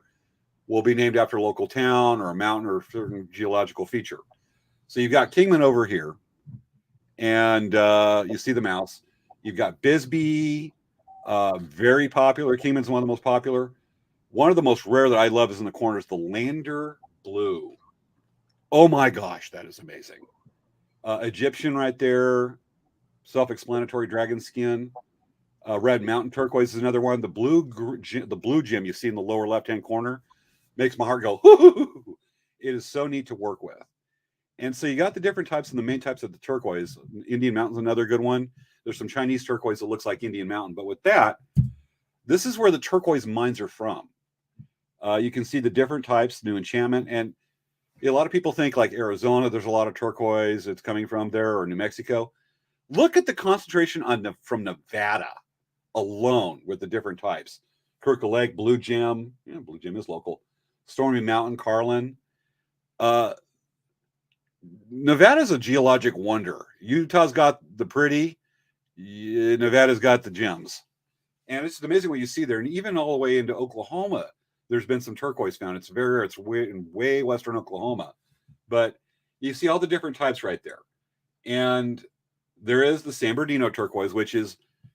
will be named after a local town or a mountain or a certain geological feature. So you've got Kingman over here, and you see the mouse. You've got Bisbee, very popular. Kingman's one of the most popular. One of the most rare that I love is in the corner is the Lander Blue. Oh my gosh, that is amazing. Egyptian right there, self-explanatory dragon skin. Red Mountain turquoise is another one. The blue gem you see in the lower left-hand corner makes my heart go, hoo-hoo-hoo. It is so neat to work with. And so you got the different types and the main types of the turquoise. Indian Mountain's another good one. There's some Chinese turquoise that looks like Indian Mountain. But with that, this is where the turquoise mines are from. You can see the different types, New Enchantment. And A lot of people think like Arizona, there's a lot of turquoise that's coming from there, or New Mexico. Look at the concentration from Nevada alone with the different types. Kirkland Lake, Blue Gem. Yeah, Blue Gem is local. Stormy Mountain, Carlin. Nevada's a geologic wonder. Utah's got the pretty. Nevada's got the gems. And it's amazing what you see there. And even all the way into Oklahoma, there's been some turquoise found. It's very rare. It's way western Oklahoma. But you see all the different types right there. And there is the San Bernardino turquoise, which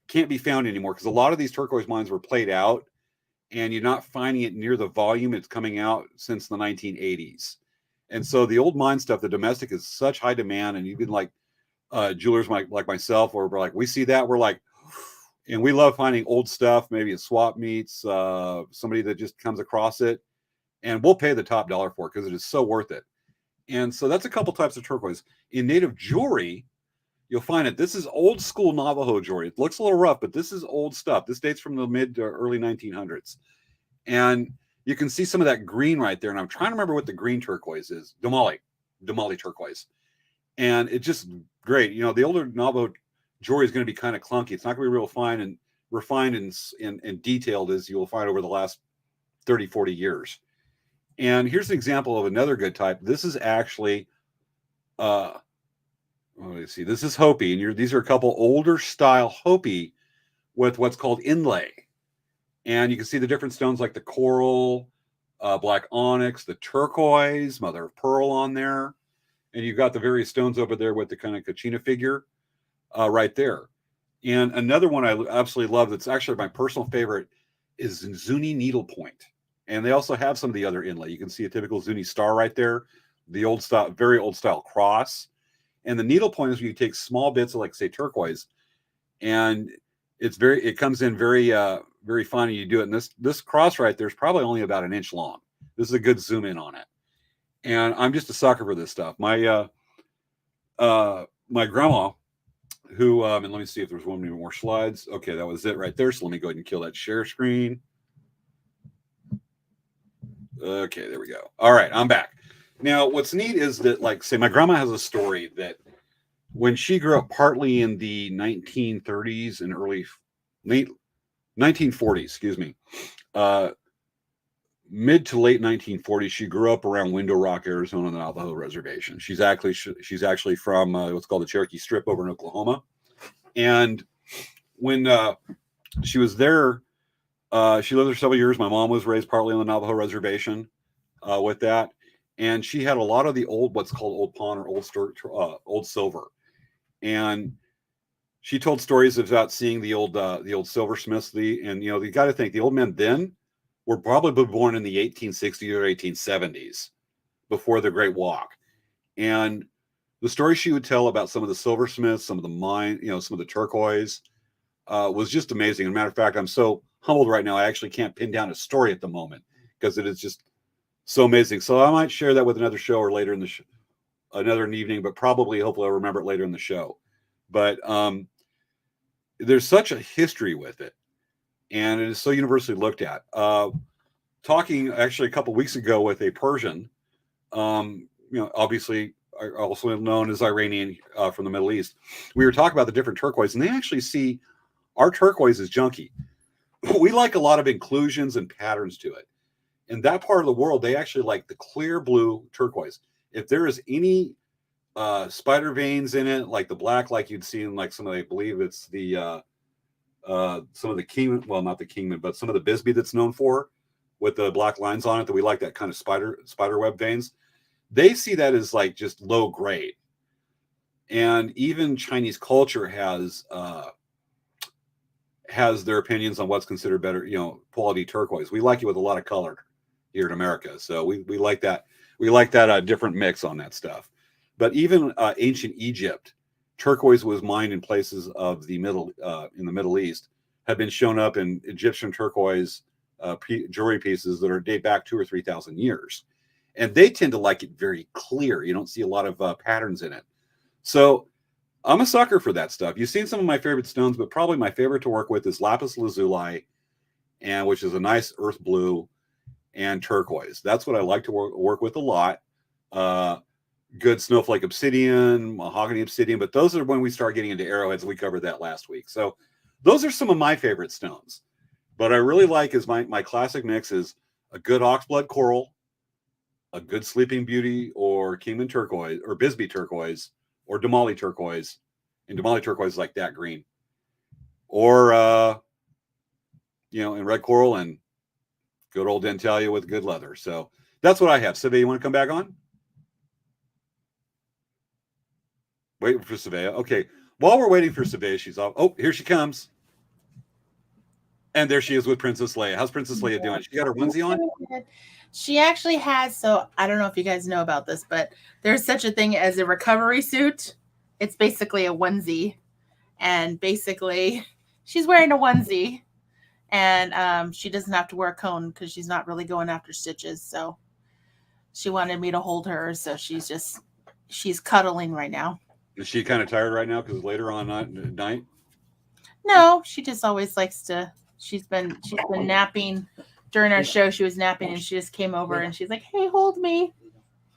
can't be found anymore because a lot of these turquoise mines were played out, and you're not finding it near the volume it's coming out since the 1980s. And so the old mine stuff, the domestic, is such high demand. And even like jewelers like myself, or we're like, we see that, we're like, and we love finding old stuff, maybe a swap meets, somebody that just comes across it, and we'll pay the top dollar for it because it is so worth it. And so that's a couple types of turquoise. In native jewelry, you'll find it. This is old school Navajo jewelry. It looks a little rough, but this is old stuff. This dates from the mid to early 1900s. And you can see some of that green right there. And I'm trying to remember what the green turquoise is. Damali turquoise. And it's just great. You know, the older Navajo jewelry is going to be kind of clunky. It's not going to be real fine and refined and detailed as you'll find over the last 30, 40 years. And here's an example of another good type. This is actually, let's see, this is Hopi. And these are a couple older style Hopi with what's called inlay. And you can see the different stones like the coral, black onyx, the turquoise, mother of pearl on there. And you've got the various stones over there with the kind of Kachina figure right there. And another one I absolutely love that's actually my personal favorite is Zuni Needlepoint. And they also have some of the other inlay. You can see a typical Zuni star right there, the old style, very old style cross. And the needlepoint is where you take small bits of, like, say, turquoise, and it comes in very fine, and you do it. And this cross right there is probably only about an inch long. This is a good zoom in on it. And I'm just a sucker for this stuff. My grandma, who and let me see if there's one more slides. Okay, that was it right there. So let me go ahead and kill that share screen. Okay, there we go. All right, I'm back. Now, what's neat is that, like, say, my grandma has a story that when she grew up partly in the 1930s and early 1940s, excuse me, mid to late 1940s, she grew up around Window Rock, Arizona, on the Navajo Reservation. She's actually from what's called the Cherokee Strip over in Oklahoma. And when she was there, she lived there several years. My mom was raised partly on the Navajo Reservation with that. And she had a lot of the old, what's called old pawn or old silver. And she told stories about seeing the old silversmiths. And you got to think the old men then were probably born in the 1860s or 1870s, before the Great Walk. And the story she would tell about some of the silversmiths, some of the mine, some of the turquoise, was just amazing. As a matter of fact, I'm so humbled right now, I actually can't pin down a story at the moment because it is just so amazing. So I might share that with another show or later in the show, another evening, but hopefully I'll remember it later in the show. But there's such a history with it, and it is so universally looked at. Talking actually a couple weeks ago with a Persian, obviously also known as Iranian from the Middle East, we were talking about the different turquoise, and they actually see our turquoise as junky. We like a lot of inclusions and patterns to it. In that part of the world, they actually like the clear blue turquoise. If there is any spider veins in it, like the black, like you'd see in like some of, I believe it's the some of the Kingman, well, not the Kingman, but some of the Bisbee that's known for, with the black lines on it, that we like that kind of spider web veins. They see that as like just low grade. And even Chinese culture has their opinions on what's considered better, quality turquoise. We like it with a lot of color here in America. So we like that. We like that different mix on that stuff. But even ancient Egypt, turquoise was mined in places of the in the Middle East, have been shown up in Egyptian turquoise jewelry pieces that date back 2,000 or 3,000 years. And they tend to like it very clear. You don't see a lot of patterns in it. So I'm a sucker for that stuff. You've seen some of my favorite stones, but probably my favorite to work with is lapis lazuli, which is a nice earth blue, and turquoise. That's what I like to work with a lot. good snowflake obsidian, mahogany obsidian, but those are when we start getting into arrowheads. We covered that last week. So those are some of my favorite stones. But I really like is my classic mix is a good oxblood coral, a good Sleeping Beauty or Kingman turquoise or Bisbee turquoise or Damali turquoise. And Damali turquoise is like that green. Or, and red coral and good old Dentalia with good leather. So that's what I have. Savea, you want to come back on? Waiting for Savea. Okay. While we're waiting for Savea, she's off. Oh, here she comes. And there she is with Princess Leia. How's Princess Leia doing? She got her onesie on? She actually has, so I don't know if you guys know about this, but there's such a thing as a recovery suit. It's basically a onesie. And basically, she's wearing a onesie. And she doesn't have to wear a cone because she's not really going after stitches. So she wanted me to hold her. So she's cuddling right now. Is she kind of tired right now because later on at night? No, she just always likes to. She's been napping during our show. She was napping and she just came over and she's like, "Hey, hold me."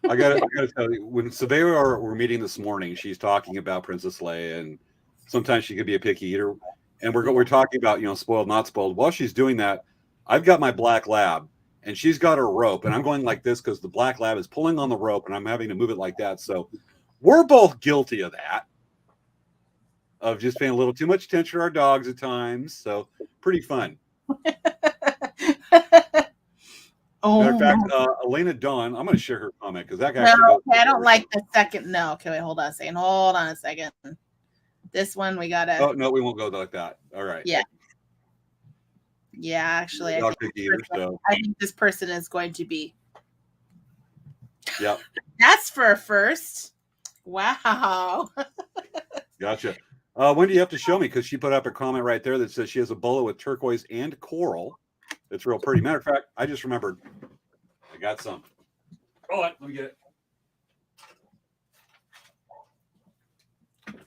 I gotta tell you, when Savea were meeting this morning, she's talking about Princess Leia, and sometimes she could be a picky eater. And we're talking about spoiled, not spoiled. While she's doing that, I've got my black lab, and she's got her rope, and I'm going like this because the black lab is pulling on the rope, and I'm having to move it like that. So we're both guilty of that, of just paying a little too much attention to our dogs at times. So pretty fun. Matter of fact, Elena Dawn, I'm going to share her comment because that guy. No, okay, I don't like the second. No, okay, wait, hold on a second. This one we gotta. Oh no, we won't go like that. All right. Yeah. Yeah, actually, I think this person is going to be. Yep. That's for a first. Wow. Gotcha. When do you have to show me? because she put up a comment right there that says she has a bolo with turquoise and coral. It's real pretty. Matter of fact, I just remembered. I got some. Hold on, let me get it.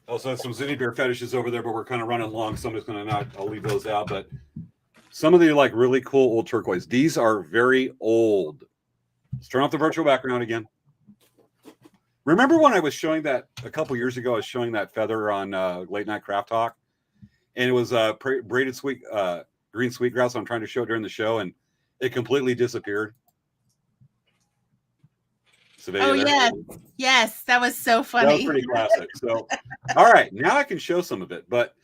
Also have some Zuni bear fetishes over there, but we're kind of running long, so I'm just going to I'll leave those out. But some of the like really cool old turquoise. These are very old. Let's turn off the virtual background again. Remember when I was showing that a couple years ago? I was showing that feather on Late Night Craft Talk, and it was braided green sweetgrass. I'm trying to show it during the show, and it completely disappeared. Oh yeah, yes, that was so funny. That was pretty classic. So, all right, now I can show some of it. But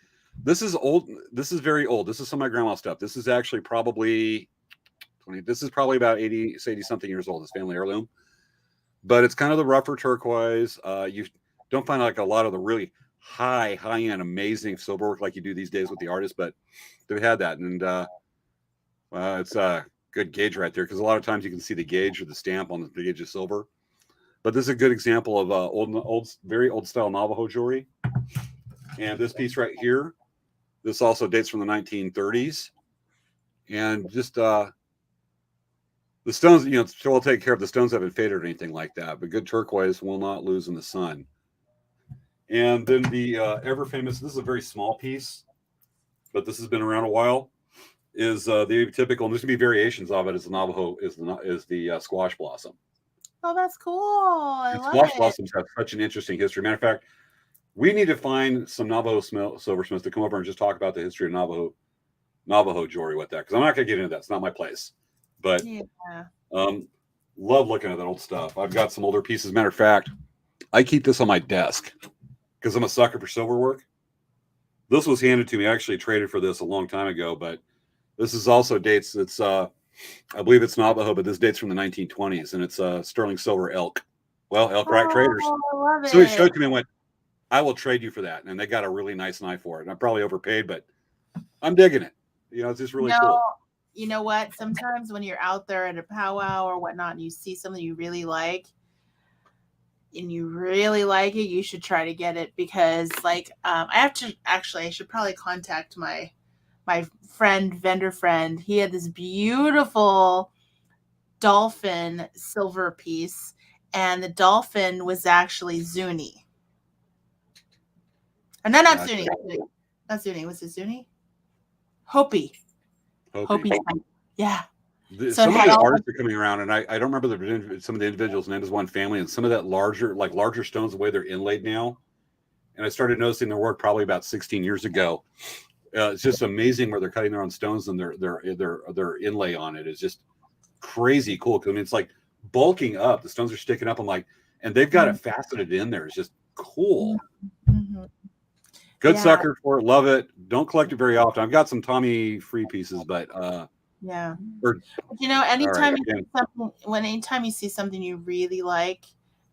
this is old. This is very old. This is some of my grandma's stuff. This is actually probably 20. This is probably about 80 something years old. It's family heirloom. But it's kind of the rougher turquoise. You don't find like a lot of the really high end, amazing silver work like you do these days with the artists. But they had that, and it's a good gauge right there because a lot of times you can see the gauge or the stamp on the gauge of silver. But this is a good example of very old style Navajo jewelry. And this piece right here, this also dates from the 1930s. And just the stones, we'll take care of. The stones haven't faded or anything like that. But good turquoise will not lose in the sun. And then the ever famous, this is a very small piece, but this has been around a while, is the typical, and there's going to be variations of it, is the Navajo, is the squash blossom. Oh, that's cool. Squash blossoms have such an interesting history. Matter of fact, we need to find some Navajo silversmiths to come over and just talk about the history of Navajo jewelry with that, because I'm not going to get into that. It's not my place. But love looking at that old stuff. I've got some older pieces. Matter of fact, I keep this on my desk because I'm a sucker for silver work. This was handed to me. I actually traded for this a long time ago, but this is also dates. It's I believe it's Navajo, but this dates from the 1920s, and it's sterling silver elk. Well, Elk Rack Traders. I love it. So he showed it to me and went, "I will trade you for that." And they got a really nice knife for it. And I probably overpaid, but I'm digging it. It's just really cool. You know what? Sometimes when you're out there at a powwow or whatnot, and you see something you really like, and you really like it, you should try to get it because, I should probably contact my vendor friend. He had this beautiful dolphin silver piece, and the dolphin was actually Zuni. No, not Zuni. Not Zuni. Was it Zuni? Hopi. Yeah. So Some of the artists are coming around, and I don't remember some of the individuals named as one family, and some of that larger stones, the way they're inlaid now. And I started noticing their work probably about 16 years ago. It's just amazing where they're cutting their own stones, and their inlay on it is just crazy cool. I mean, it's like bulking up. The stones are sticking up. I'm like, and they've got it faceted in there. It's just cool. Mm-hmm. Good sucker for it. Love it. Don't collect it very often. I've got some Tommy free pieces, but yeah. Or, you know, anytime right, anytime you see something you really like,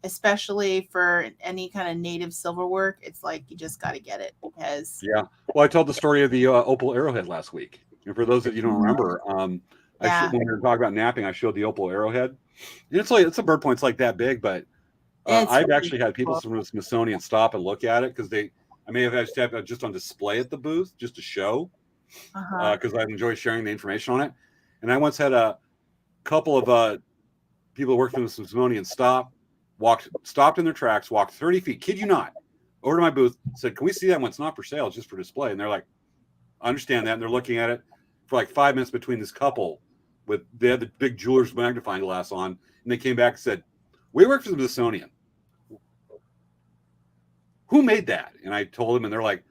especially for any kind of native silver work, it's like you just got to get it because. Yeah. Well, I told the story of the opal arrowhead last week, and for those that you don't remember, when we were talking about napping, I showed the opal arrowhead. And it's a bird point's like that big, but I've really actually had people from the Smithsonian stop and look at it because I may have had to have it just on display at the booth just to show because I enjoy sharing the information on it. And I once had a couple of people who worked from the Smithsonian stopped in their tracks, walked 30 feet, kid you not, over to my booth, said, "Can we see that one? It's not for sale, it's just for display." And they're like, "I understand that." And they're looking at it for like 5 minutes between this couple they had the big jeweler's magnifying glass on, and they came back and said, "We work for the Smithsonian. Who made that?" And I told them, and they're like,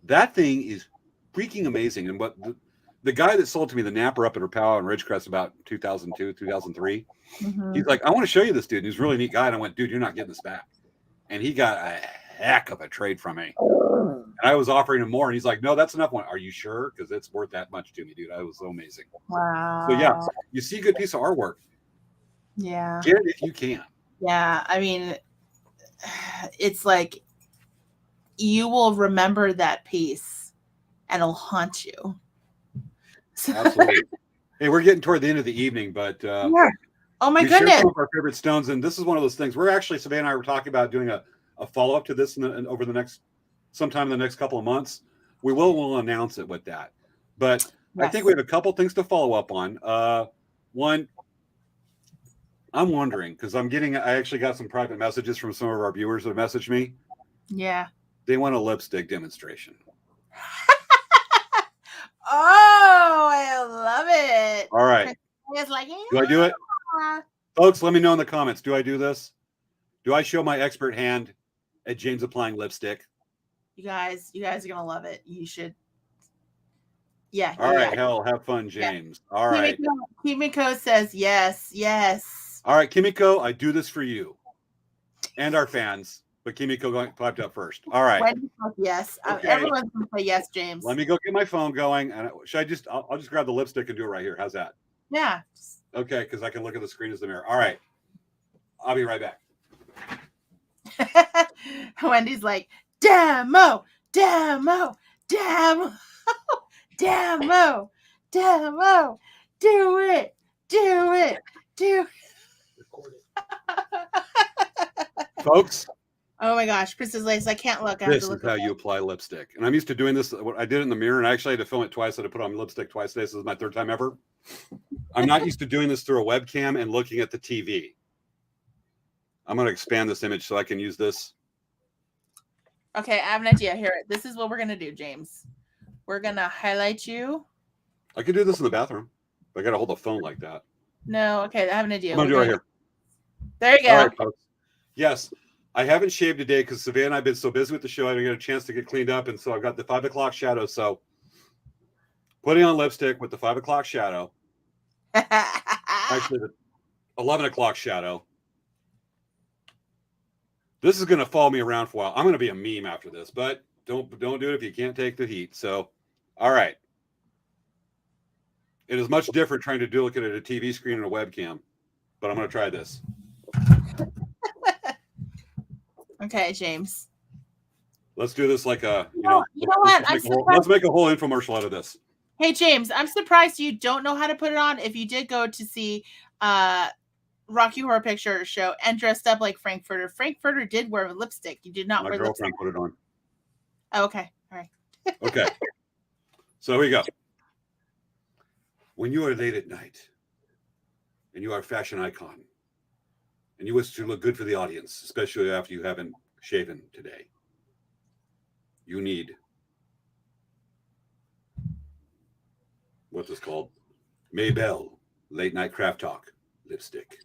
"That thing is freaking amazing." And what the guy that sold to me the napper up at Rapala and Ridgecrest about 2002, 2003, he's like, "I want to show you this dude." And he's a really neat guy. And I went, "Dude, you're not getting this back." And he got a heck of a trade from me. And I was offering him more. And he's like, "No, that's enough." Are you sure? Because it's worth that much to me, dude. I was so amazing. Wow. So yeah, you see a good piece of artwork. Yeah. Get it if you can. Yeah. I mean, it's like you will remember that piece and it'll haunt you. Absolutely. Hey, we're getting toward the end of the evening, but oh my goodness, some of our favorite stones, and this is one of those things. We're actually, Savannah and I were talking about doing a follow-up to this over the next sometime in the next couple of months. We'll announce it with that, but I think we have a couple things to follow up on. One, I'm wondering because I actually got some private messages from some of our viewers that messaged me. Yeah, they want a lipstick demonstration. Oh, I love it. All right. Like, do I do it? Folks, let me know in the comments. Do I do this? Do I show my expert hand at James applying lipstick? You guys are going to love it. You should. Yeah. All right. Hell, have fun, James. Yeah. All right. Kimiko says yes. Yes. All right, Kimiko, I do this for you and our fans. But Kimiko piped up first. All right. Yes. Okay. Everyone's going to say yes, James. Let me go get my phone going. And I'll just grab the lipstick and do it right here. How's that? Yeah. Okay, because I can look at the screen as the mirror. All right. I'll be right back. Wendy's like, demo, do it. Folks. Oh my gosh, Princess Lace, I can't look. This is how you apply lipstick. And I'm used to doing this. I did it in the mirror, and I actually had to film it twice. I had to put on lipstick twice today. This is my third time ever. I'm not used to doing this through a webcam and looking at the TV. I'm going to expand this image so I can use this. Okay, I have an idea. Here, this is what we're going to do, James. We're going to highlight you. I could do this in the bathroom. I got to hold the phone like that. No, okay, I have an idea. I'm going to do it right here. There you go. All right, folks. Yes. I haven't shaved today because Savannah and I have been so busy with the show. I didn't get a chance to get cleaned up. And so I've got the 5 o'clock shadow. So putting on lipstick with the 5 o'clock shadow. Actually, the 11 o'clock shadow. This is going to follow me around for a while. I'm going to be a meme after this, but don't do it if you can't take the heat. So, all right. It is much different trying to look at a TV screen and a webcam, but I'm going to try this. Okay, James. Let's do this like a, you know what? Let's make a whole infomercial out of this. Hey, James, I'm surprised you don't know how to put it on. If you did go to see Rocky Horror Picture Show and dressed up like Frankfurter. Frankfurter did wear lipstick. You did not wear lipstick. My girlfriend put it on. Oh, okay. All right. Okay. So here we go. When you are late at night and you are a fashion icon and you wish to look good for the audience, especially after you haven't shaven today, you need what's this called? Maybelle Late Night Craft Talk lipstick.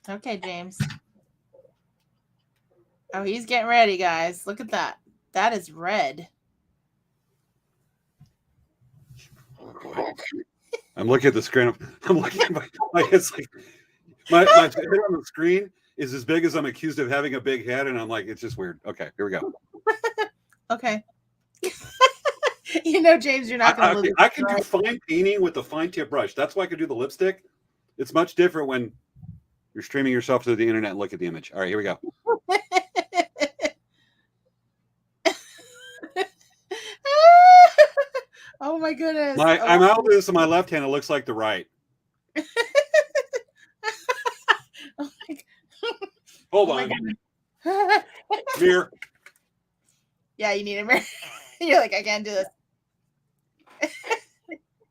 Okay, James. Oh, he's getting ready, guys. Look at that. That is red. Oh boy. I'm looking at the screen. I'm looking at my head's like my head on the screen is as big as I'm accused of having a big head, and I'm like, it's just weird. Okay, here we go. Okay. You know, James, you're not going to lose. I can do fine painting with the fine tip brush. That's why I can do the lipstick. It's much different when you're streaming yourself to the internet and look at the image. All right, here we go. Oh my goodness. I'm out of this on my left hand. It looks like the right. Oh my Hold Oh on. my Mirror. Yeah, you need a mirror. You're like, I can't do this.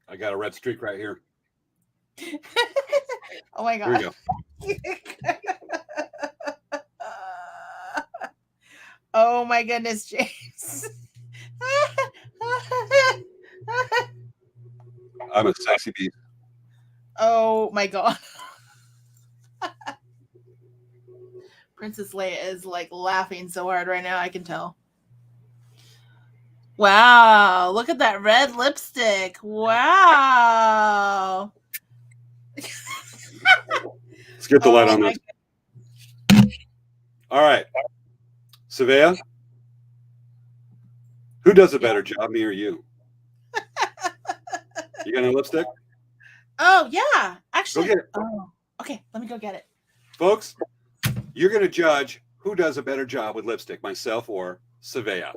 I got a red streak right here. Oh my Here we god. go. Oh my goodness, James. I'm a sexy beast. Oh my god. Princess Leia is like laughing so hard right now, I can tell. Wow, look at that red lipstick. Wow. Let's get the light on this. All right. Savea, who does a better job, me or you? You got a lipstick? Oh, yeah. Actually, Go get it. Oh, okay, let me go get it. Folks, you're going to judge who does a better job with lipstick, myself or Savea.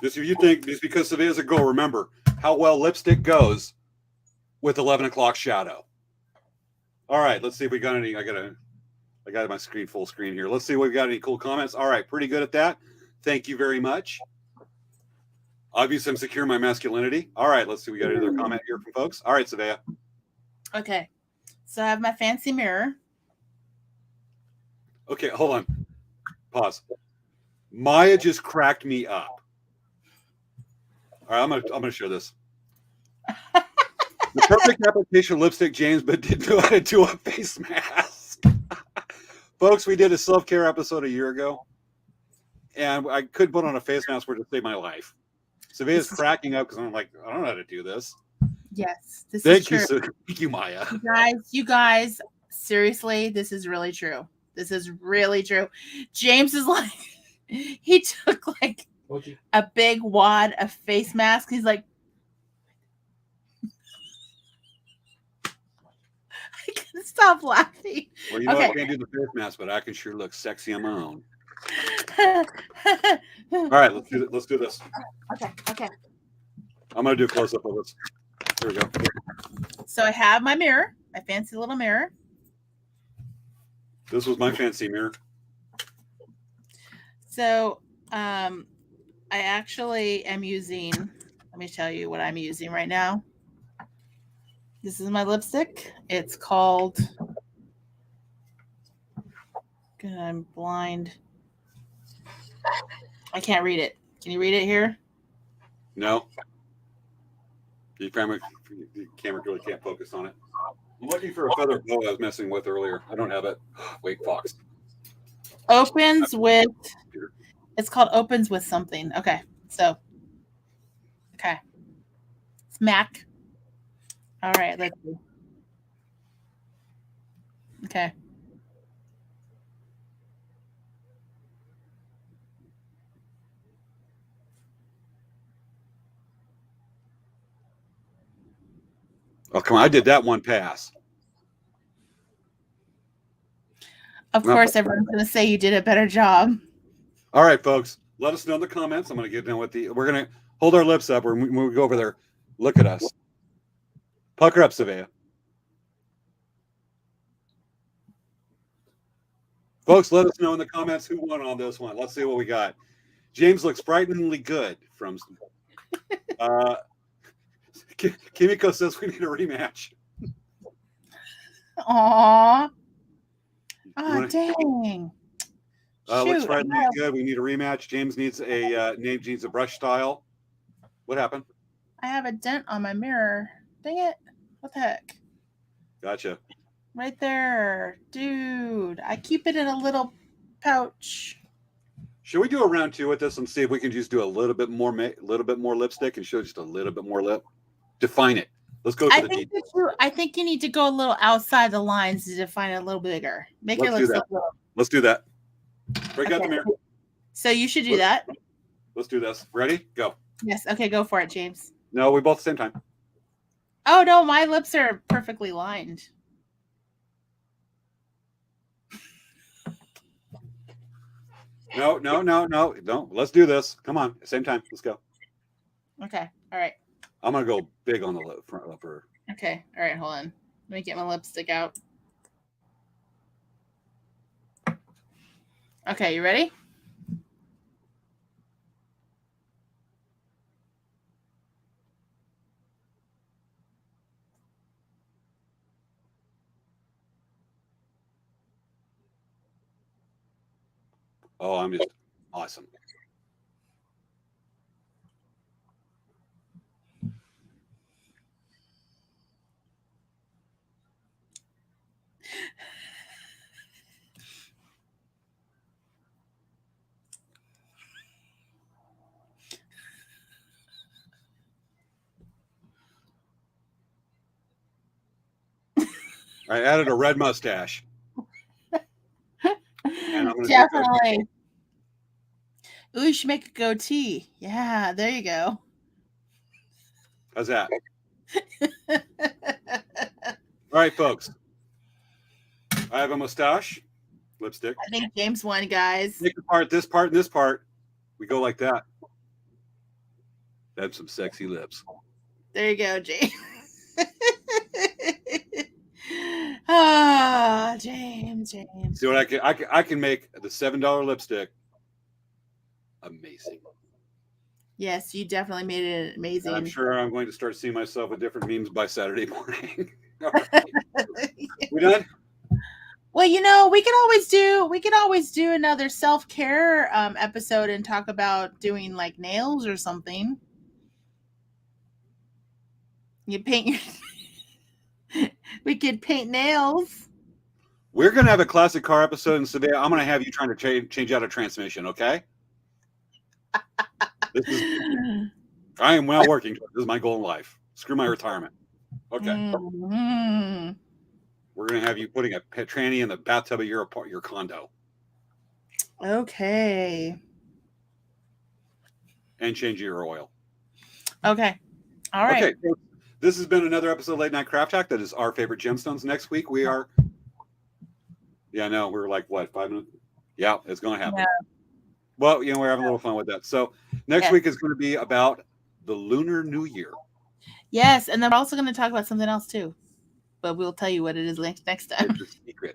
Just if you think, just because Savea's a girl, remember how well lipstick goes with 11 o'clock shadow. All right, let's see if we got any. I got my screen full screen here. Let's see if we've got any cool comments. All right, pretty good at that. Thank you very much. Obviously, I'm secure my masculinity. All right, let's see. We got another comment here from folks. All right, Savea. Okay, so I have my fancy mirror. Okay, hold on. Pause. Maya just cracked me up. All right, I'm gonna show this. The perfect application of lipstick, James, but didn't know how to do a face mask. Folks, we did a self-care episode a year ago, and I couldn't put on a face mask to save my life. Savea's cracking up because I'm like, I don't know how to do this. Yes, this is true. Thank you, Maya. You guys, seriously, this is really true. This is really true. James is like, he took like a big wad of face mask. He's like, I can't stop laughing. Well, you know, I can't do the face mask, but I can sure look sexy on my own. All right, let's do this. Okay. I'm gonna do a close up of this. Here we go. So I have my mirror, my fancy little mirror. This was my fancy mirror. So I actually am using, let me tell you what I'm using right now. This is my lipstick. It's called, God, I'm blind. I can't read it. Can you read it here? No. The camera really can't focus on it. I'm looking for a feather bow I was messing with earlier. I don't have it. Wait, Fox. Opens with, it's called opens with something. Okay. So, okay. It's MAC. All right. Let's see. Okay. Oh, come on. I did that one pass. Of course, everyone's going to say you did a better job. All right, folks. Let us know in the comments. I'm going to get done with we're going to hold our lips up when we go over there. Look at us. Pucker up, Savea. Folks, let us know in the comments who won on this one. Let's see what we got. James looks frighteningly good from Kimiko says we need a rematch. Aww. Oh, dang. Looks frighteningly good. We need a rematch. James needs a brush style. What happened? I have a dent on my mirror. Dang it. What the heck? Gotcha. Right there. Dude, I keep it in a little pouch. Should we do a round 2 with this and see if we can just do a little bit more lipstick and show just a little bit more lip? Define it. Let's go for the details. I think you need to go a little outside the lines to define it a little bigger. Make your lips look little. Let's do that. Break out the mirror. So you should do that. Let's do this. Ready? Go. Yes. Okay, go for it, James. No, we both at the same time. Oh, no, my lips are perfectly lined. No. Don't. Let's do this. Come on. Same time. Let's go. Okay. All right. I'm going to go big on the front upper. Okay. All right. Hold on. Let me get my lipstick out. Okay. You ready? Oh, I'm just awesome. I added a red mustache. Definitely. Ooh, you should make a goatee. Yeah, there you go. How's that? All right, folks. I have a mustache, lipstick. I think James won, guys. Take apart this part, and this part. We go like that. That's some sexy lips. There you go, James. Ah, James. See what I can make the $7 lipstick amazing. Yes, you definitely made it amazing. And I'm sure I'm going to start seeing myself with different memes by Saturday morning. Right. We done? Well, we can always do another self-care episode and talk about doing like nails or something. You paint your we could paint nails. We're going to have a classic car episode in Sevilla. I'm going to have you trying to change out a transmission, okay? I am now working. This is my goal in life. Screw my retirement. Okay. Mm-hmm. We're going to have you putting a tranny in the bathtub of your condo. Okay. And changing your oil. Okay. All right. Okay. This has been another episode of Late Night Craft Talk. That is our favorite gemstones. Next week we are. Yeah, no, we're like what, 5 minutes? Yeah, it's going to happen. Yeah. Well, we're having a little fun with that. So next week is going to be about the Lunar New Year. Yes, and then we're also going to talk about something else too, but we'll tell you what it is next time. It's a secret.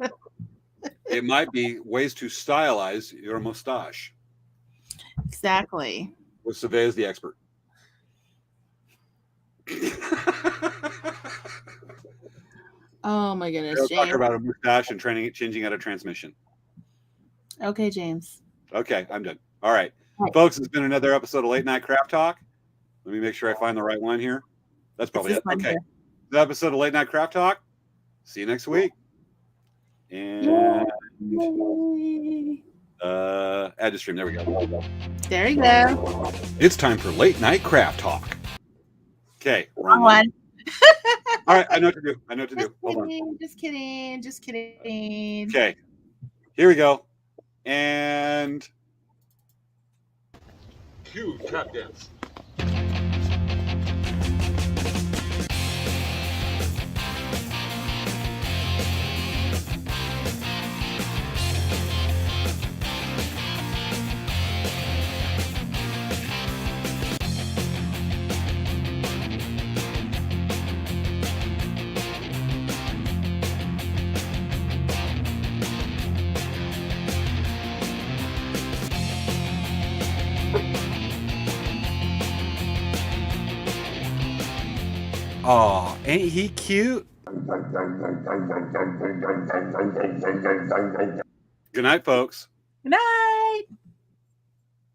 It might be ways to stylize your mustache. Exactly. With Survey as the expert. Oh my goodness, James. James. Talk about a mustache and changing out a transmission. Okay, James. Okay, I'm done. All right. Folks, it's been another episode of Late Night Craft Talk. Let me make sure I find the right one here. That's probably it. Okay. The episode of Late Night Craft Talk. See you next week. And add to stream. There we go. There you go. It's time for Late Night Craft Talk. Okay. Wrong one. All right. I know what to do. Hold on. Just kidding. Okay. Here we go. And cue trap dance. Oh, ain't he cute? Good night, folks. Good night.